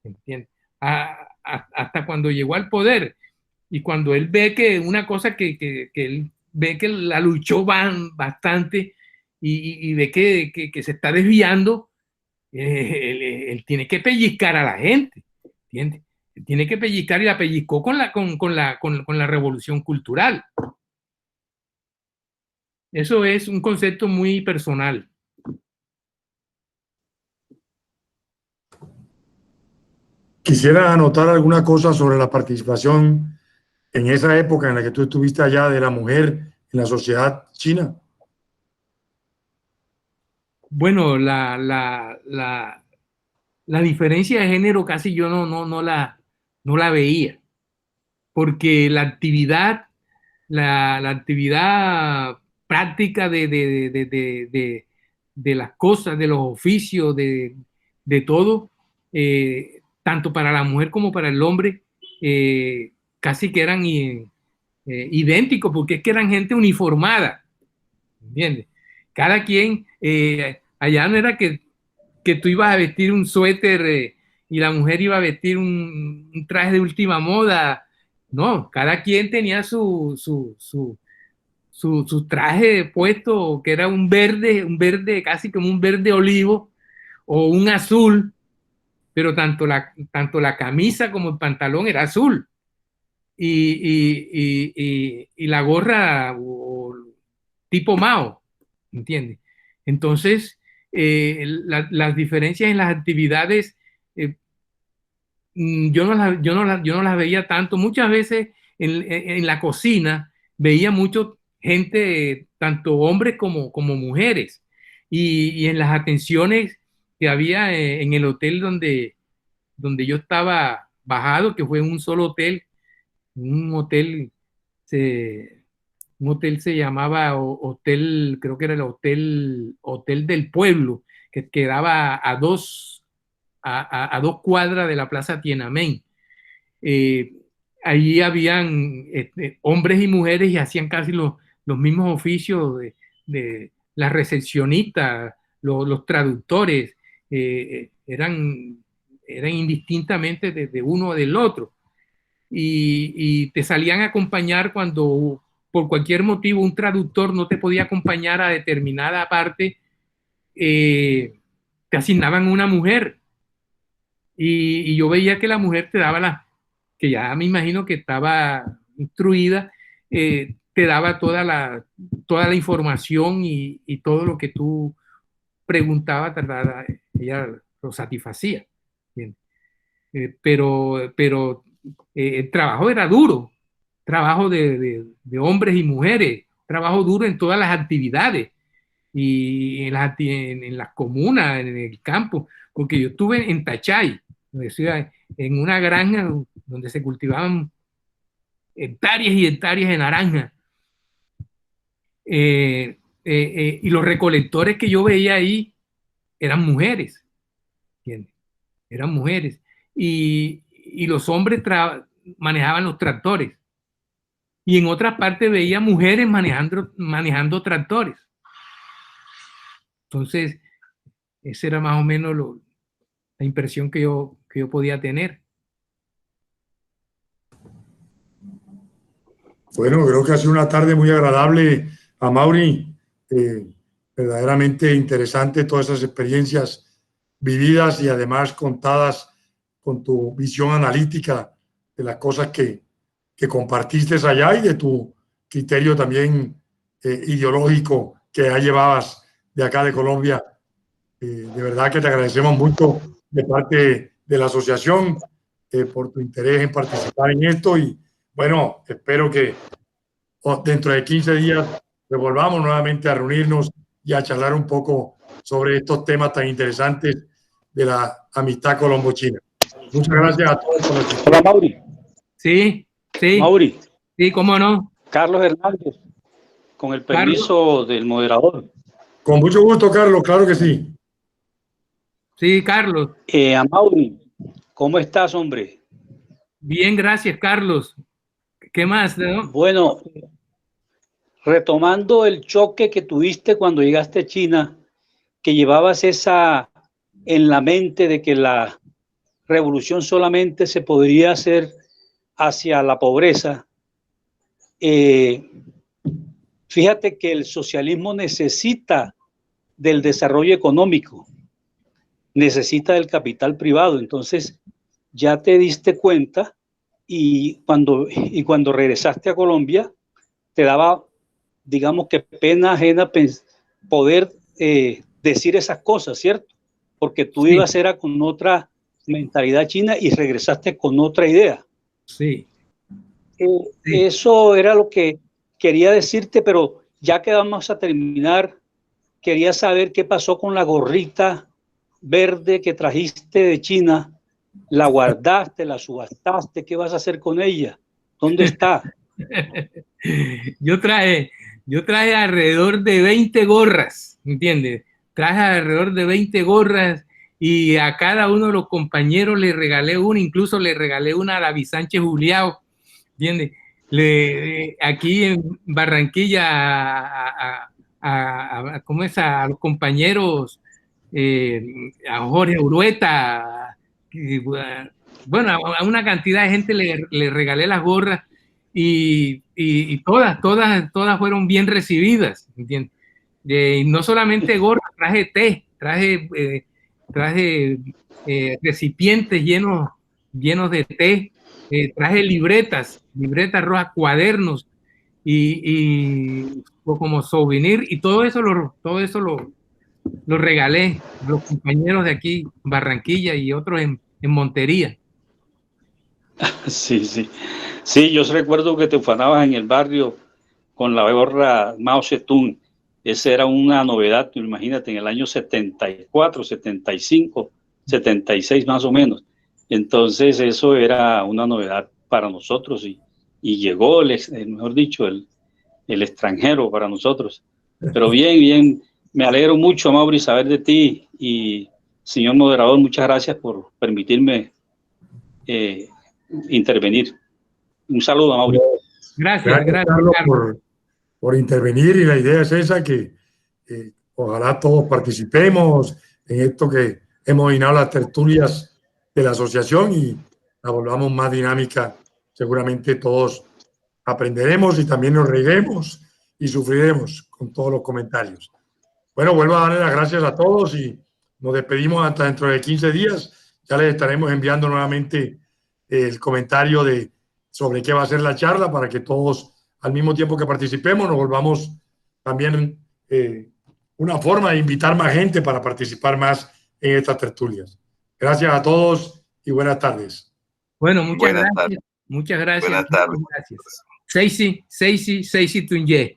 ¿entiendes? Hasta cuando llegó al poder. Y cuando él ve que una cosa que él ve que la luchó bastante y ve que se está desviando, él tiene que pellizcar a la gente, ¿entiendes? Tiene que pellizcar, y la pellizcó con la revolución cultural. Eso es un concepto muy personal. Quisiera anotar alguna cosa sobre la participación en esa época en la que tú estuviste allá de la mujer en la sociedad china. Bueno, la diferencia de género casi yo no la veía, porque la actividad práctica de las cosas, de los oficios, de todo, tanto para la mujer como para el hombre, casi que eran idénticos, porque es que eran gente uniformada, ¿entiendes? Cada quien, allá no era que tú ibas a vestir un suéter y la mujer iba a vestir un traje de última moda. No, cada quien tenía su traje puesto, que era un verde, casi como un verde olivo o un azul, pero tanto la camisa como el pantalón era azul. Y la gorra tipo Mao, ¿entiendes? Entonces, las diferencias en las actividades, yo no las veía tanto. Muchas veces en la cocina veía mucho gente, tanto hombres como mujeres. Y en las atenciones que había en el hotel donde yo estaba bajado, que fue en un solo hotel, un hotel, se, un hotel se llamaba hotel, creo que era el hotel del Pueblo, que quedaba a 2 cuadras de la Plaza Tiananmen. Allí habían hombres y mujeres y hacían casi los mismos oficios de la recepcionista, los traductores, eran indistintamente de uno o del otro. Y te salían a acompañar cuando por cualquier motivo un traductor no te podía acompañar a determinada parte, te asignaban una mujer. Y yo veía que la mujer te daba que ya me imagino que estaba instruida, te daba toda la información y todo lo que tú preguntabas, ella lo satisfacía. Bien. Pero el trabajo era duro, trabajo de hombres y mujeres, trabajo duro en todas las actividades y en las comunas, en el campo, porque yo estuve en Tachay, en una granja donde se cultivaban hectáreas y hectáreas de naranja. Y los recolectores que yo veía ahí eran mujeres, ¿entiendes? Eran mujeres. Y los hombres manejaban los tractores. Y en otras partes veía mujeres manejando tractores. Entonces, esa era más o menos la impresión que yo podía tener. Bueno, creo que ha sido una tarde muy agradable, Amaury. Verdaderamente interesante todas esas experiencias vividas y además contadas con tu visión analítica de las cosas que compartiste allá y de tu criterio también ideológico que ya llevabas de acá de Colombia. De verdad que te agradecemos mucho de parte de la asociación por tu interés en participar en esto y bueno, espero que dentro de 15 días volvamos nuevamente a reunirnos y a charlar un poco sobre estos temas tan interesantes de la amistad colombo-china. Muchas gracias a todos por la atención. Hola, Mauri. Sí, sí. Mauri. Sí, cómo no. Carlos Hernández, con el permiso del moderador. Con mucho gusto, Carlos, claro que sí. Sí, Carlos. A Mauri, ¿cómo estás, hombre? Bien, gracias, Carlos. ¿Qué más, no? Bueno, retomando el choque que tuviste cuando llegaste a China, que llevabas esa en la mente de que la revolución solamente se podría hacer hacia la pobreza. Fíjate que el socialismo necesita del desarrollo económico, necesita del capital privado. Entonces ya te diste cuenta y cuando regresaste a Colombia te daba, digamos que pena ajena poder decir esas cosas, ¿cierto? Porque tú Sí. ibas era con otra mentalidad china y regresaste con otra idea. Sí. Eso era lo que quería decirte, pero ya que vamos a terminar quería saber qué pasó con la gorrita verde que trajiste de China. ¿La guardaste, la subastaste? ¿Qué vas a hacer con ella? ¿Dónde está? Yo traje alrededor de 20 gorras, ¿entiendes? Traje alrededor de 20 gorras y a cada uno de los compañeros le regalé una, incluso le regalé una a David Sánchez Juliao, ¿entiendes? Aquí en Barranquilla ¿cómo es? A los compañeros, a Jorge Urueta, bueno, a una cantidad de gente le regalé las gorras y todas fueron bien recibidas, ¿entiendes? Y no solamente gorras, traje té, traje recipientes llenos de té, traje libretas rojas, cuadernos y como souvenir, y todo eso lo regalé a los compañeros de aquí, Barranquilla y otros en Montería. Sí, sí. Sí, yo recuerdo que te ufanabas en el barrio con la gorra Mao Zedong. Esa era una novedad, imagínate, en el año 74, 75, 76 más o menos. Entonces eso era una novedad para nosotros y llegó, mejor dicho, el extranjero para nosotros. Pero bien, bien, me alegro mucho, Mauri, saber de ti y señor moderador, muchas gracias por permitirme intervenir. Un saludo, Mauri. Gracias, Carlos, Carlos. por intervenir, y la idea es esa, que ojalá todos participemos en esto, que hemos llenado las tertulias de la asociación y la volvamos más dinámica. Seguramente todos aprenderemos y también nos reiremos y sufriremos con todos los comentarios. Bueno, vuelvo a darle las gracias a todos y nos despedimos hasta dentro de 15 días. Ya les estaremos enviando nuevamente el comentario sobre qué va a ser la charla, para que todos, al mismo tiempo que participemos, nos volvamos también una forma de invitar más gente para participar más en estas tertulias. Gracias a todos y buenas tardes. Bueno, muchas gracias. Muchas gracias. Buenas tardes. Seisi Tunye.